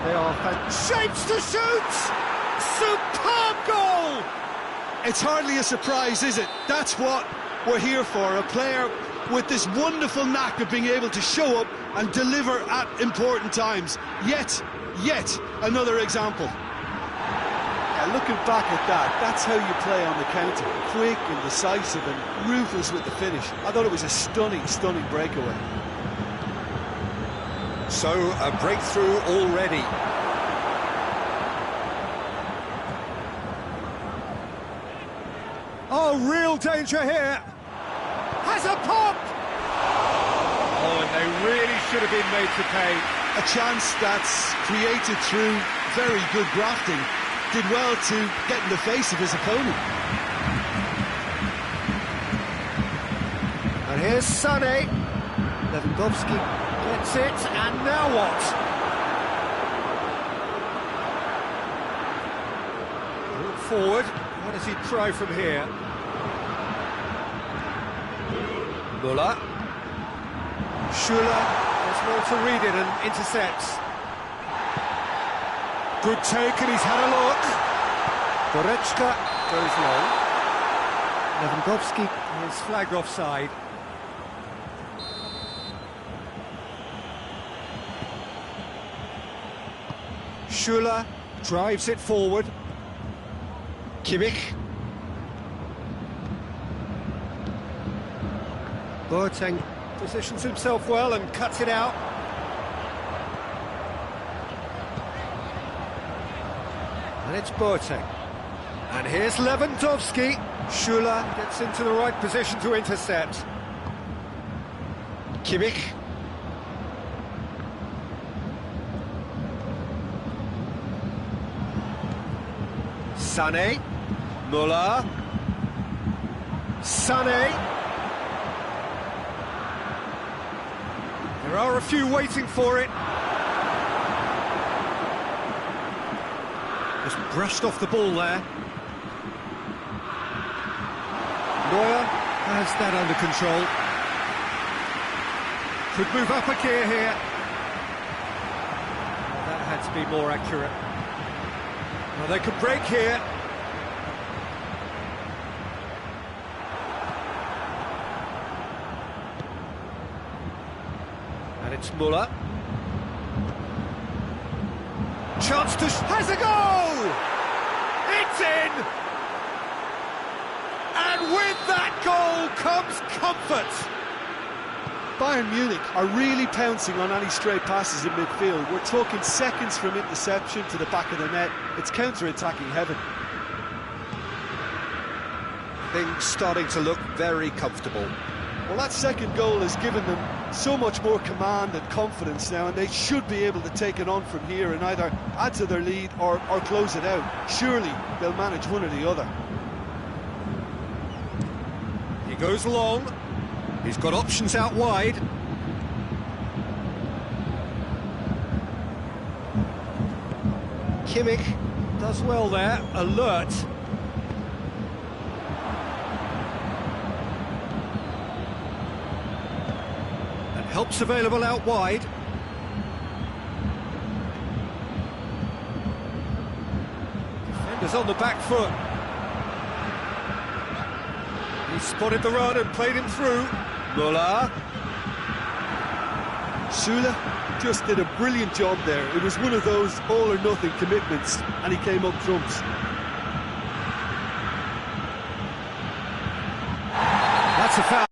They are shapes to shoot! Superb goal! It's hardly a surprise, is it? That's what we're here for, a player with this wonderful knack of being able to show up and deliver at important times. Yet another example. Yeah, looking back at that, that's how you play on the counter. Quick and decisive and ruthless with the finish. I thought it was a stunning breakaway. So, a breakthrough already. Oh, real danger here. Has a pop! Oh, and they really should have been made to pay. A chance that's created through very good grafting. Did well to get in the face of his opponent. And here's Sané. Lewandowski gets it, and now what? Look forward. What does he try from here? Muller. Schuller does well to read it and intercepts. Good take, and he's had a look. Goretzka goes long. Lewandowski is flagged offside. Schuller drives it forward. Kimmich. Boateng positions himself well and cuts it out. And it's Boateng. And here's Lewandowski. Schuller gets into the right position to intercept. Kimmich. Sané, Muller, Sané. There are a few waiting for it. Just brushed off the ball there. Neuer has that under control. Could move up a gear here. Well, that had to be more accurate. Well, they could break here. And it's Muller. Chance to... has a goal! It's in! And with that goal comes comfort. Bayern Munich are really pouncing on any stray passes in midfield. We're talking seconds from interception to the back of the net. It's counter-attacking heaven. Things starting to look very comfortable. Well, that second goal has given them so much more command and confidence now, and they should be able to take it on from here and either add to their lead or close it out. Surely they'll manage one or the other. He goes long. He's got options out wide. Kimmich does well there, alert. And help's available out wide. Defenders on the back foot. He spotted the run and played him through. Muller. Süle just did a brilliant job there. It was one of those all-or-nothing commitments, and he came up trumps. That's a foul.